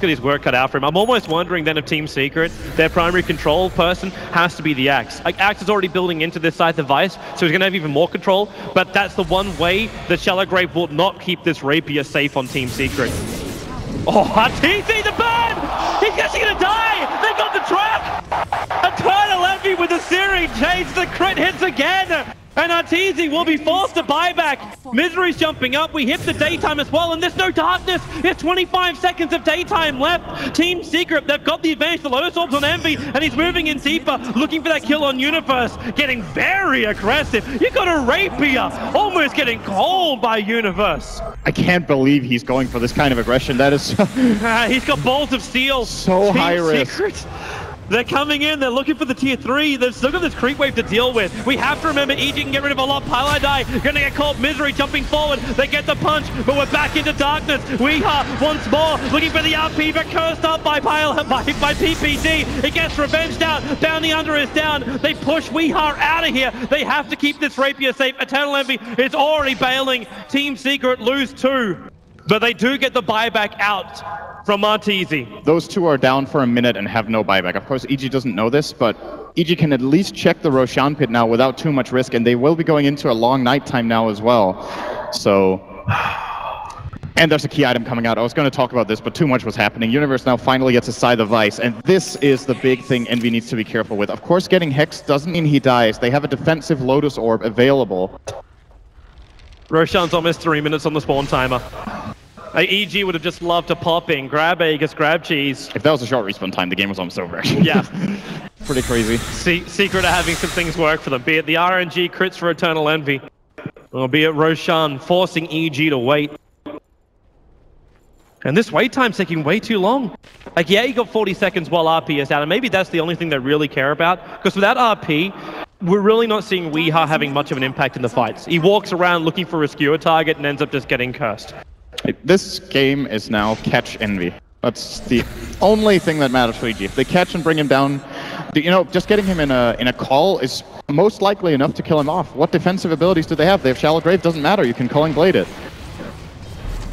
got his work cut out for him. I'm almost wondering then if Team Secret, their primary control person has to be the Axe. Like, Axe is already building into this side device, so he's going to have even more control, but that's the one way that Shallow Grave will not keep this Rapier safe on Team Secret. Oh, Arteezy, the burn! He's actually going to die! They got the trap! Eternal Envy with the searing chase, the crit hits again! And Arteezy will be forced to buy back. Misery's jumping up. We hit the daytime as well, and there's no darkness. There's 25 seconds of daytime left. Team Secret, they've got the advantage. The Lotus Orb's on Envy, and he's moving in deeper, looking for that kill on Universe. Getting very aggressive. You got a Rapier, almost getting cold by Universe. I can't believe he's going for this kind of aggression. That is he's got balls of steel. So Team high risk. Secret. They're coming in, they're looking for the tier 3, they've still got this creep wave to deal with. We have to remember EG can get rid of a lot. Paladai gonna get caught. Misery jumping forward, they get the punch, but we're back into darkness. Weeha once more looking for the RP, but cursed up by PPD. It gets revenged out, Bounty Under is down. They push Weeha out of here. They have to keep this Rapier safe. Eternal Envy is already bailing. Team Secret lose 2, but they do get the buyback out from Arteezy. Those two are down for a minute and have no buyback. Of course, EG doesn't know this, but EG can at least check the Roshan pit now without too much risk, and they will be going into a long nighttime now as well. So... And there's a key item coming out. I was going to talk about this, but too much was happening. Universe now finally gets a Scythe of Ice, and this is the big thing Envy needs to be careful with. Of course, getting Hex doesn't mean he dies. They have a defensive Lotus Orb available. Roshan's almost 3 minutes on the spawn timer. EG would have just loved to pop in, grab Aegis, grab Cheese. If that was a short respawn time, the game was almost over. Yeah. Pretty crazy. Secret are having some things work for them, be it the RNG crits for Eternal Envy, or be it Roshan forcing EG to wait. And this wait time's taking way too long. Like, yeah, you got 40 seconds while RP is out, and maybe that's the only thing they really care about, because without RP, we're really not seeing Weeha having much of an impact in the fights. He walks around looking for a skewer target and ends up just getting cursed. This game is now catch Envy. That's the only thing that matters for EG. If they catch and bring him down, you know, just getting him in a call is most likely enough to kill him off. What defensive abilities do they have? They have Shallow Grave, doesn't matter, you can Culling Blade it.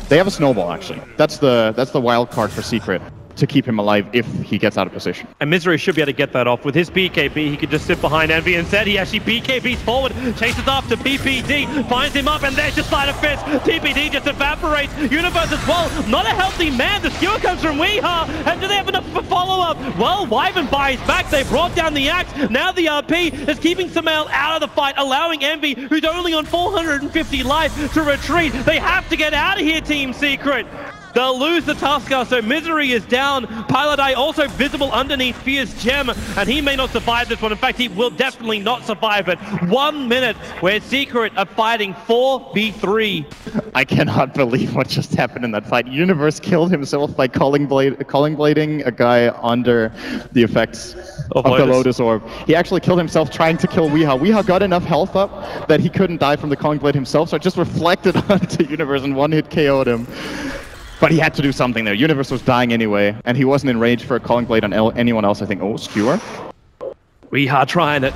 They have a Snowball, actually. That's the wild card for Secret, to keep him alive if he gets out of position. And Misery should be able to get that off. With his BKB, he could just sit behind Envy. Instead, he actually BKBs forward, chases after PPD, finds him up, and there's just Sleight of Fist. PPD just evaporates. Universe as well, not a healthy man. The skewer comes from Weeha, and do they have enough for follow-up? Well, Wyvern buys back. They brought down the axe. Now the RP is keeping Sumail out of the fight, allowing Envy, who's only on 450 life, to retreat. They have to get out of here, Team Secret. They'll lose the Tusker, so Misery is down. Paladai also visible underneath Fear's Gem, and he may not survive this one. In fact, he will definitely not survive it. 1 minute where Secret are fighting 4v3. I cannot believe what just happened in that fight. Universe killed himself by Culling Blading a guy under the effects of the Lotus Orb. He actually killed himself trying to kill Weeha. Weeha got enough health up that he couldn't die from the Culling Blade himself, so it just reflected onto Universe and one-hit KO'd him. But he had to do something there. Universe was dying anyway, and he wasn't in range for a Culling Blade on anyone else, I think. Oh, Skewer? Weeha trying it.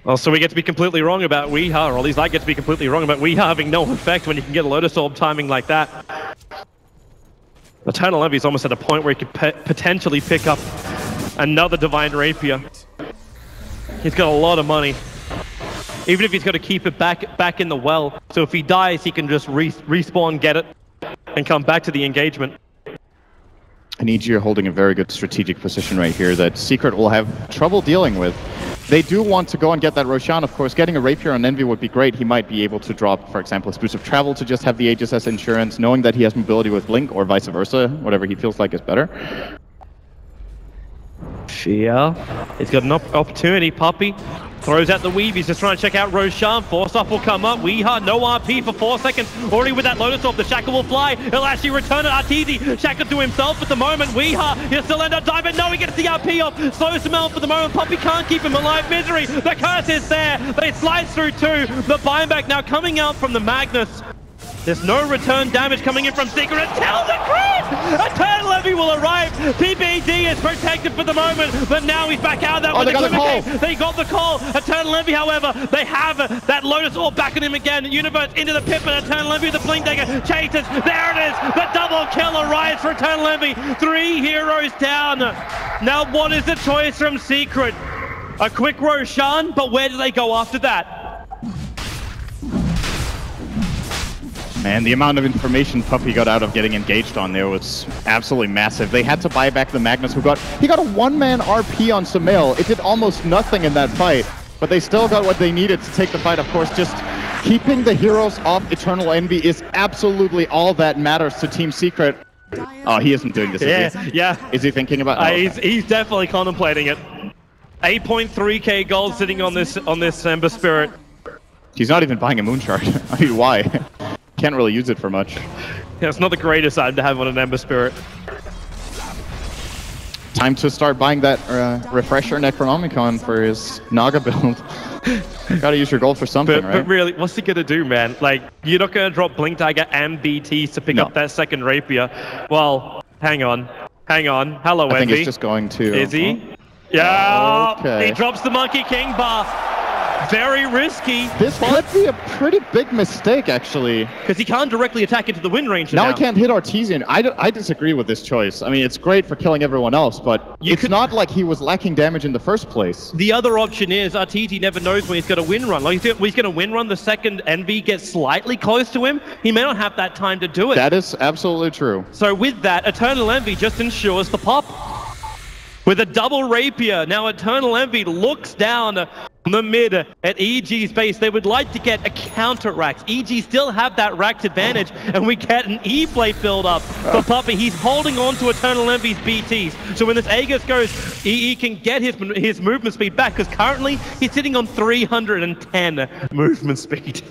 Well, so we get to be completely wrong about Weeha, or at least I get to be completely wrong about Weeha having no effect when you can get a Lotus Orb timing like that. Eternal Envy's almost at a point where he could potentially pick up another Divine Rapier. He's got a lot of money. Even if he's got to keep it back in the well. So if he dies, he can just respawn, get it, and come back to the engagement. And EG are holding a very good strategic position right here that Secret will have trouble dealing with. They do want to go and get that Roshan, of course. Getting a Rapier on Envy would be great. He might be able to drop, for example, his Boost of Travel to just have the Aegis as insurance, knowing that he has mobility with Blink, or vice versa, whatever he feels like is better. Fear. He's got an opportunity, Puppy. Throws out the weave, he's just trying to check out Roshan. Force off will come up. Weeha, no RP for 4 seconds. Already with that Lotus Orb, the Shackle will fly. He'll actually return it. Arteezy, Shackle to himself at the moment. Weeha, he'll still end up diving. No, he gets the RP off. Slows him out for the moment. Puppy can't keep him alive. Misery, the curse is there. They slice through 2. The buyback now coming out from the Magnus. There's no return damage coming in from Secret until the crit! Eternal Envy will arrive. PPD is protected for the moment, but now he's back out there. Oh, they got the call. They got the call. Eternal Envy, however, they have that Lotus Orb back on him again. Universe into the pit, but Eternal Envy, the Blink Dagger, chases. There it is. The double kill arrives for Eternal Envy. 3 heroes down. Now, what is the choice from Secret? A quick Roshan, but where do they go after that? Man, the amount of information Puppy got out of getting engaged on there was absolutely massive. They had to buy back the Magnus, he got a one-man RP on Sumail. It did almost nothing in that fight. but they still got what they needed to take the fight. Of course, just keeping the heroes off Eternal Envy is absolutely all that matters to Team Secret. Oh, he isn't doing this, is he? Yeah. Is he thinking about he's definitely contemplating it. 8.3k gold sitting on this Ember Spirit. He's not even buying a Moon Shard. I mean, why? Can't really use it for much. Yeah, it's not the greatest item to have on an Ember Spirit. Time to start buying that Refresher Necronomicon for his Naga build. Gotta use your gold for something, right? But really, what's he gonna do, man? Like, you're not gonna drop Blink Dagger and BTs to pick up that second Rapier. Well, hang on. Hello, Envy. I think he's just going to... Is he? Yeah! Okay. He drops the Monkey King bar. Very risky. This could be a pretty big mistake, actually. Because he can't directly attack into the wind range now. He can't hit Artesian. I disagree with this choice. I mean, it's great for killing everyone else, but it's not like he was lacking damage in the first place. The other option is Artesi never knows when he's got a wind run. Like, he's going to wind run the second Envy gets slightly close to him. He may not have that time to do it. That is absolutely true. So with that, Eternal Envy just ensures the pop. With a double Rapier, now Eternal Envy looks down the mid at EG's base. They would like to get a counter Rax. EG still have that Rax advantage, and we get an E-Blade build up for Puppey. He's holding on to Eternal Envy's BTs. So when this Aegis goes, EE can get his movement speed back, because currently he's sitting on 310 movement speed.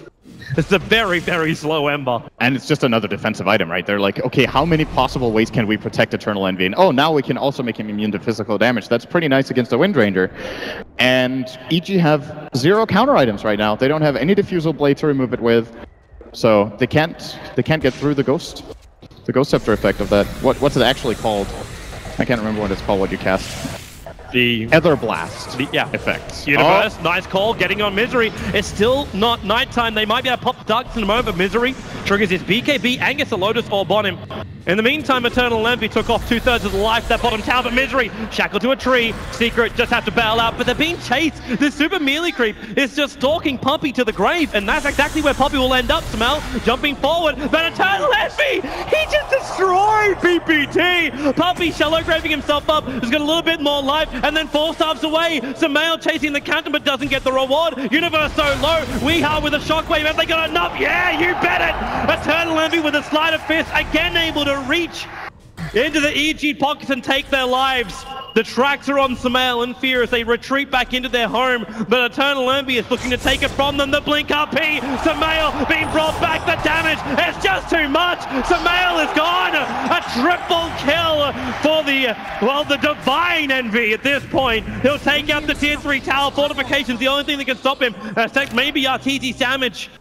It's a very, very slow Ember. And it's just another defensive item, right? They're like, okay, how many possible ways can we protect Eternal Envy? And oh, now we can also make him immune to physical damage. That's pretty nice against a Wind Ranger. And EG have 0 counter items right now. They don't have any Diffusal Blade to remove it with. So they can't get through the Ghost Scepter effect of that. What's it actually called? I can't remember what it's called, what you cast. The Ether Blast effect. Universe, nice call, getting on Misery. It's still not nighttime. They might be able to pop the Darkness in a moment, but Misery triggers his BKB and gets a Lotus Orb on him. In the meantime, Eternal Envy took off 2/3 of the life that bottom tower, but Misery shackled to a tree. Secret just have to bail out, but they're being chased. The super melee creep is just stalking Puppey to the grave, and that's exactly where Puppey will end up. Samel jumping forward, but Eternal Envy, he just destroyed PPT. Puppey shallow graving himself up, has got a little bit more life, and then 4 stars away. Samel chasing the counter, but doesn't get the reward. Universe so low. Weehaw with a shockwave. Have they got enough? Yeah, you bet it. Eternal Envy with a sleight of fist, again able to reach into the EG pockets and take their lives. The tracks are on Samel and Fear as they retreat back into their home, but Eternal Envy is looking to take it from them. The Blink RP, Samel being brought back. The damage is just too much. Samel is gone. A triple kill for the Divine Envy at this point. He'll take out the tier 3 tower fortifications. The only thing that can stop him, maybe Artesi's damage.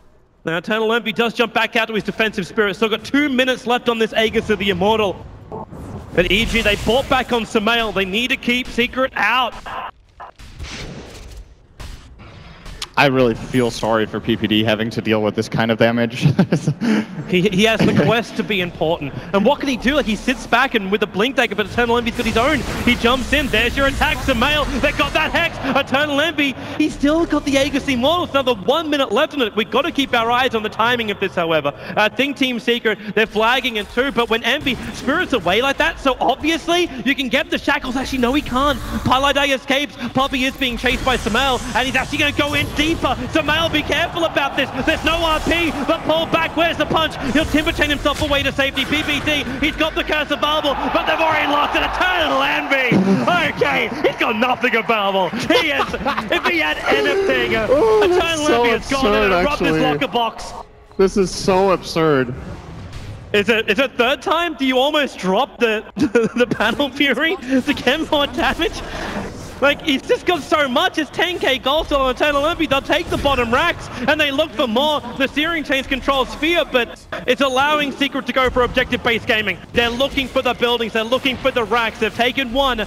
Now Eternal Envy does jump back out to his defensive spirit. Still got 2 minutes left on this Aegis of the Immortal. But EG, they bought back on Samel. They need to keep Secret out. I really feel sorry for PPD having to deal with this kind of damage. He has the quest to be important. And what can he do? Like, he sits back and with the Blink Dagger, but Eternal Envy's got his own. He jumps in. There's your attack, Samel. They got that Hex. Eternal Envy, he's still got the Aegis Immortals. Another 1 minute left on it. We've got to keep our eyes on the timing of this, however. I think Team Secret, they're flagging it too, but when Envy spirits away like that, so obviously you can get the shackles. Actually, no, he can't. Paladai escapes. Puppey is being chased by Samel, and he's actually going to go in deeper. Samel, be careful about this. There's no RP, but pull back. Where's the punch? He'll timber chain himself away to safety. PPT, he's got the curse available, but they've already lost it. Eternal Envy. Okay, he's got nothing available. He is, if he had anything, Eternal Envy has gone in and robbed this locker box. This is so absurd. Is it third time? Do you almost drop the Panel Fury to get more damage? Like, he's just got so much. It's 10k gold still on Eternal Envy. They'll take the bottom racks, and they look for more. The steering chains control Sphere, but it's allowing Secret to go for objective-based gaming. They're looking for the buildings. They're looking for the racks. They've taken one,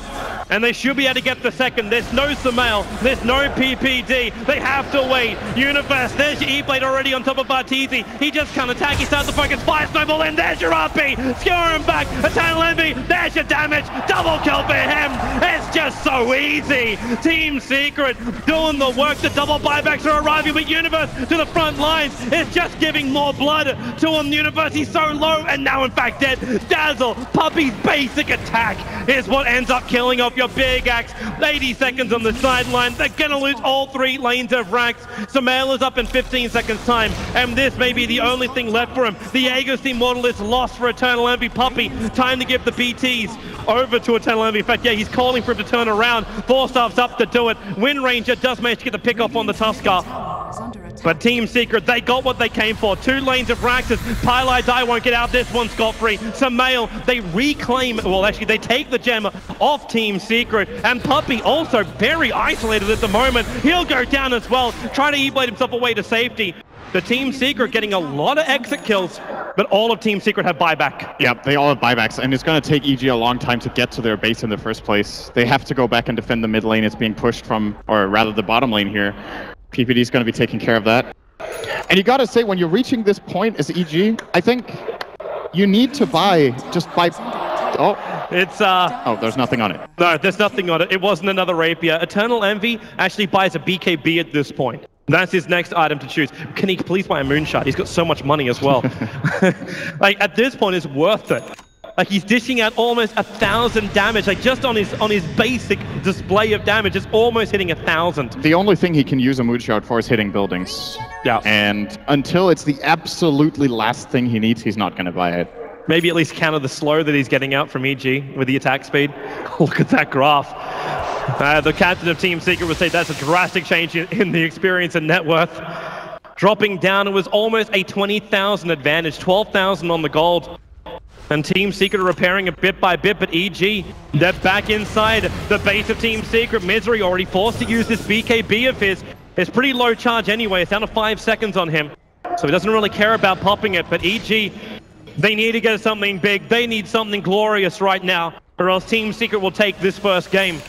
and they should be able to get the second. There's no Samel. There's no PPD. They have to wait. Universe, there's your E-Blade already on top of Artesi. He just can't attack. He starts to focus. Fire Snowball, and there's your RP. Skewer him back. Eternal Envy, there's your damage. Double kill for him. It's just so easy. crazy. Team Secret doing the work. The double buybacks are arriving, but Universe to the front lines is just giving more blood to him. Universe, he's so low and now in fact dead. Dazzle, Puppy's basic attack is what ends up killing off your big axe. 80 seconds on the sideline. They're gonna lose all 3 lanes of racks. Samael is up in 15 seconds time, and this may be the only thing left for him. The Aegis Immortal is lost for Eternal Envy. Puppy, time to give the BTs over to Eternal Envy. In fact, yeah, he's calling for him to turn around. Forstaff's up to do it. Wind Ranger does manage to get the pick off on the Tusker. But Team Secret, they got what they came for. 2 lanes of Raxus. Pylai Die won't get out this one scot-free. Samael, they reclaim, well actually they take the gem off Team Secret. And Puppy also very isolated at the moment. He'll go down as well, trying to E-blade himself away to safety. The Team Secret getting a lot of exit kills, but all of Team Secret have buyback. Yep, they all have buybacks, and it's going to take EG a long time to get to their base in the first place. They have to go back and defend the mid lane. It's being pushed from, or rather the bottom lane here. PPD is going to be taking care of that. And you got to say, when you're reaching this point as EG, I think you need to just buy... Oh, it's oh, there's nothing on it. No, there's nothing on it. It wasn't another rapier. Eternal Envy actually buys a BKB at this point. That's his next item to choose. Can he please buy a moonshot? He's got so much money as well. Like at this point, it's worth it. Like he's dishing out almost 1,000 damage. Like just on his basic display of damage, it's almost hitting 1,000. The only thing he can use a moonshot for is hitting buildings. Yeah. And until it's the absolutely last thing he needs, he's not going to buy it. Maybe at least counter the slow that he's getting out from EG with the attack speed. Look at that graph. The captain of Team Secret would say that's a drastic change in the experience and net worth. Dropping down, it was almost a 20,000 advantage, 12,000 on the gold. And Team Secret are repairing it bit by bit, but EG, they're back inside the base of Team Secret. Misery already forced to use this BKB of his. It's pretty low charge anyway, it's down to 5 seconds on him. So he doesn't really care about popping it, but EG, they need to get something big. They need something glorious right now, or else Team Secret will take this first game.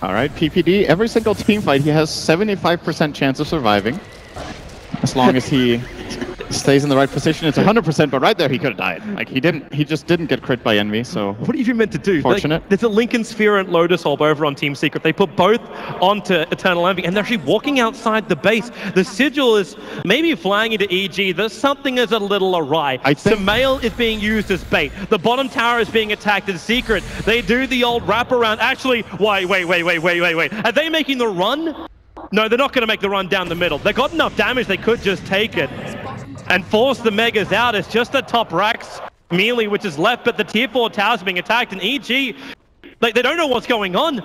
All right, PPD, every single team fight, he has 75% chance of surviving. As long as he stays in the right position, it's 100%, but right there he could have died. Like he just didn't get crit by Envy, so... What are you even meant to do? Fortunate. Like, there's a Lincoln Sphere and Lotus Orb over on Team Secret. They put both onto Eternal Envy, and they're actually walking outside the base. The Sigil is maybe flying into EG. There's something is a little awry. Samael is being used as bait. The bottom tower is being attacked in Secret. They do the old wraparound. Actually, wait. Are they making the run? No, they're not going to make the run down the middle. They got enough damage, they could just take it and force the Megas out. It's just the top racks melee which is left, but the tier 4 towers being attacked, and EG, like, they don't know what's going on.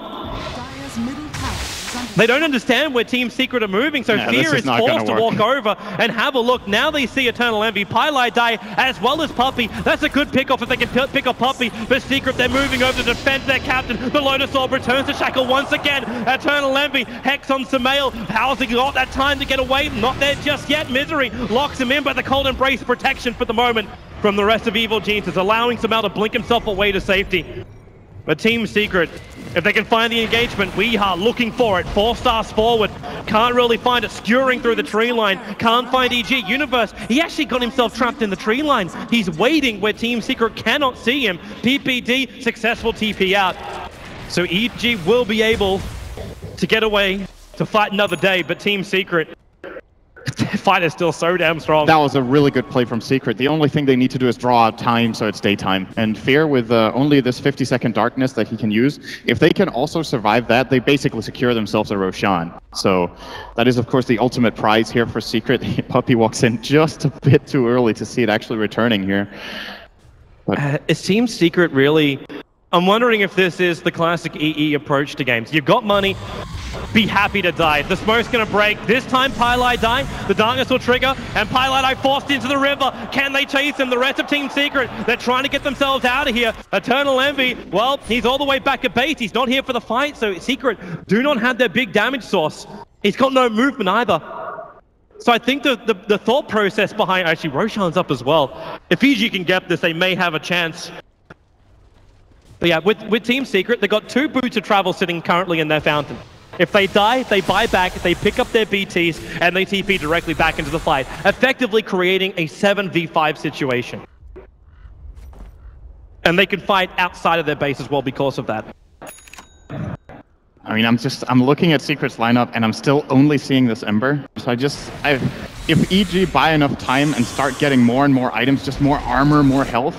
They don't understand where Team Secret are moving, so Fear is forced to walk over and have a look. Now they see Eternal Envy, Pylai Die, as well as Puppy. That's a good pick-off if they can pick up Puppy. But Secret, they're moving over to defend their captain. The Lotus Orb returns to Shackle once again. Eternal Envy, Hex on Samael. How's he got that time to get away? Not there just yet. Misery locks him in, but the Cold Embrace protection for the moment from the rest of Evil Geniuses, allowing Samael to blink himself away to safety. But Team Secret, if they can find the engagement, we are looking for it. 4 stars forward. Can't really find it. Skewering through the tree line. Can't find EG. Universe, he actually got himself trapped in the tree line. He's waiting where Team Secret cannot see him. PPD, successful TP out. So EG will be able to get away to fight another day, but Team Secret, their fight is still so damn strong. That was a really good play from Secret. The only thing they need to do is draw out time so it's daytime. And Fear, with only this 50-second darkness that he can use, if they can also survive that, they basically secure themselves a Roshan. So that is, of course, the ultimate prize here for Secret. Puppy walks in just a bit too early to see it actually returning here. But it seems Secret really... I'm wondering if this is the classic EE approach to games. You've got money, be happy to die. The smoke's gonna break. This time Pylai Die, the darkness will trigger, and Pylai Die forced into the river. Can they chase him? The rest of Team Secret, they're trying to get themselves out of here. Eternal Envy, well, he's all the way back at base. He's not here for the fight, so Secret do not have their big damage source. He's got no movement either. So I think the thought process behind... Actually, Roshan's up as well. If EG can get this, they may have a chance. But yeah, with Team Secret, they've got 2 boots of travel sitting currently in their fountain. If they die, they buy back, they pick up their BTs, and they TP directly back into the fight, effectively creating a 7v5 situation. And they can fight outside of their base as well because of that. I mean, I'm looking at Secret's lineup, and I'm still only seeing this Ember. So if EG buy enough time and start getting more and more items, just more armor, more health,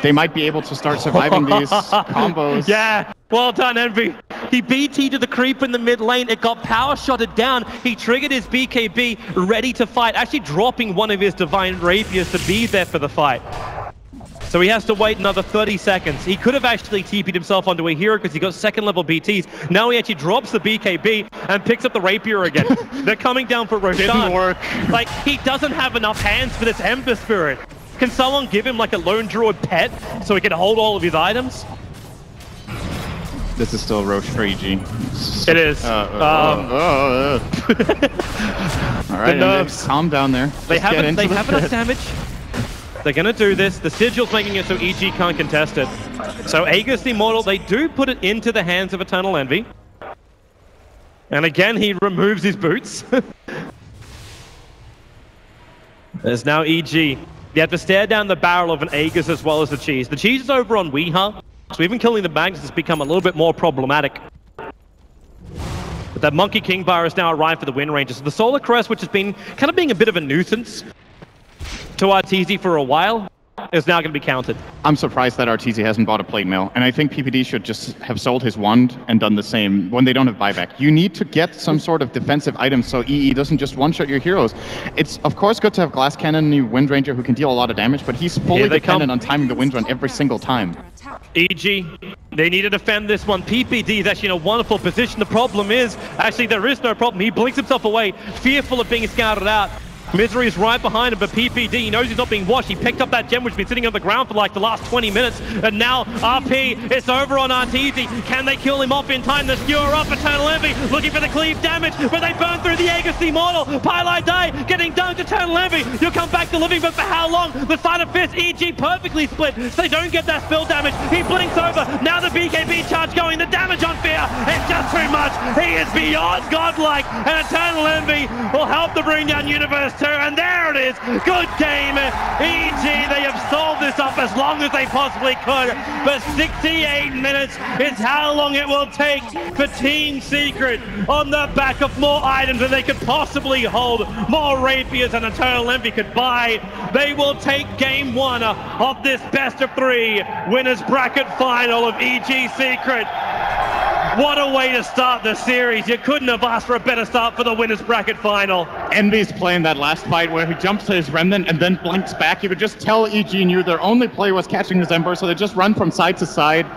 they might be able to start surviving these combos. Yeah, well done, Envy. He BT to the creep in the mid lane. It got power shotted down. He triggered his BKB, ready to fight, actually dropping one of his Divine Rapiers to be there for the fight. So he has to wait another 30 seconds. He could have actually TP'd himself onto a hero because he got second level BTs. Now he actually drops the BKB and picks up the Rapier again. They're coming down for Roshan. Didn't work. Like, he doesn't have enough hands for this Ember Spirit. Can someone give him like a lone druid pet so he can hold all of his items? This is still Roche for EG. It is. All right, nerves. calm down there. They have enough damage. They're going to do this. The Sigil's making it so EG can't contest it. So Aegis the Immortal, they do put it into the hands of Eternal Envy. And again, he removes his boots. There's now EG. You have to stare down the barrel of an Aegis as well as the Cheese. The Cheese is over on Weeha, so even killing the Magnus has become a little bit more problematic. But that Monkey King Bar is now arrived for the Wind Rangers. The Solar Crest, which has been kind of being a bit of a nuisance to RTZ for a while, is now going to be counted. I'm surprised that RTZ hasn't bought a plate mail, and I think PPD should just have sold his wand and done the same when they don't have buyback. You need to get some sort of defensive item so EE doesn't just one-shot your heroes. It's of course good to have Glass Cannon and Wind Ranger who can deal a lot of damage, but he's fully dependent on timing the Wind Run every single time. EG, they need to defend this one. PPD is actually in a wonderful position. The problem is, actually there is no problem. He blinks himself away, fearful of being scouted out. Misery is right behind him, but PPD, he knows he's not being watched. He picked up that gem which has been sitting on the ground for like the last 20 minutes, and now RP, it's over on RTZ. Can they kill him off in time? The Skewer up, Eternal Envy, looking for the cleave damage, but they burn through the Aegis the Immortal. Pylai Day getting dunked, Eternal Envy. You'll come back to living, but for how long? The side of Fist, EG perfectly split, so they don't get that spill damage. He blinks over, now the BKB charge going, the damage on Fear, it's just too much. He is beyond godlike, and Eternal Envy will help the bring down Universe 2, and there it is. Good game. EG, they have solved this up as long as they possibly could, but 68 minutes is how long it will take for Team Secret on the back of more items than they could possibly hold, more rapiers than Eternal Envy could buy. They will take game one of this best of 3 winners bracket final of EG Secret. What a way to start the series. You couldn't have asked for a better start for the winners bracket final. Envy's playing that last fight where he jumps to his Remnant and then blinks back. You could just tell EG knew their only play was catching his Ember, so they just run from side to side.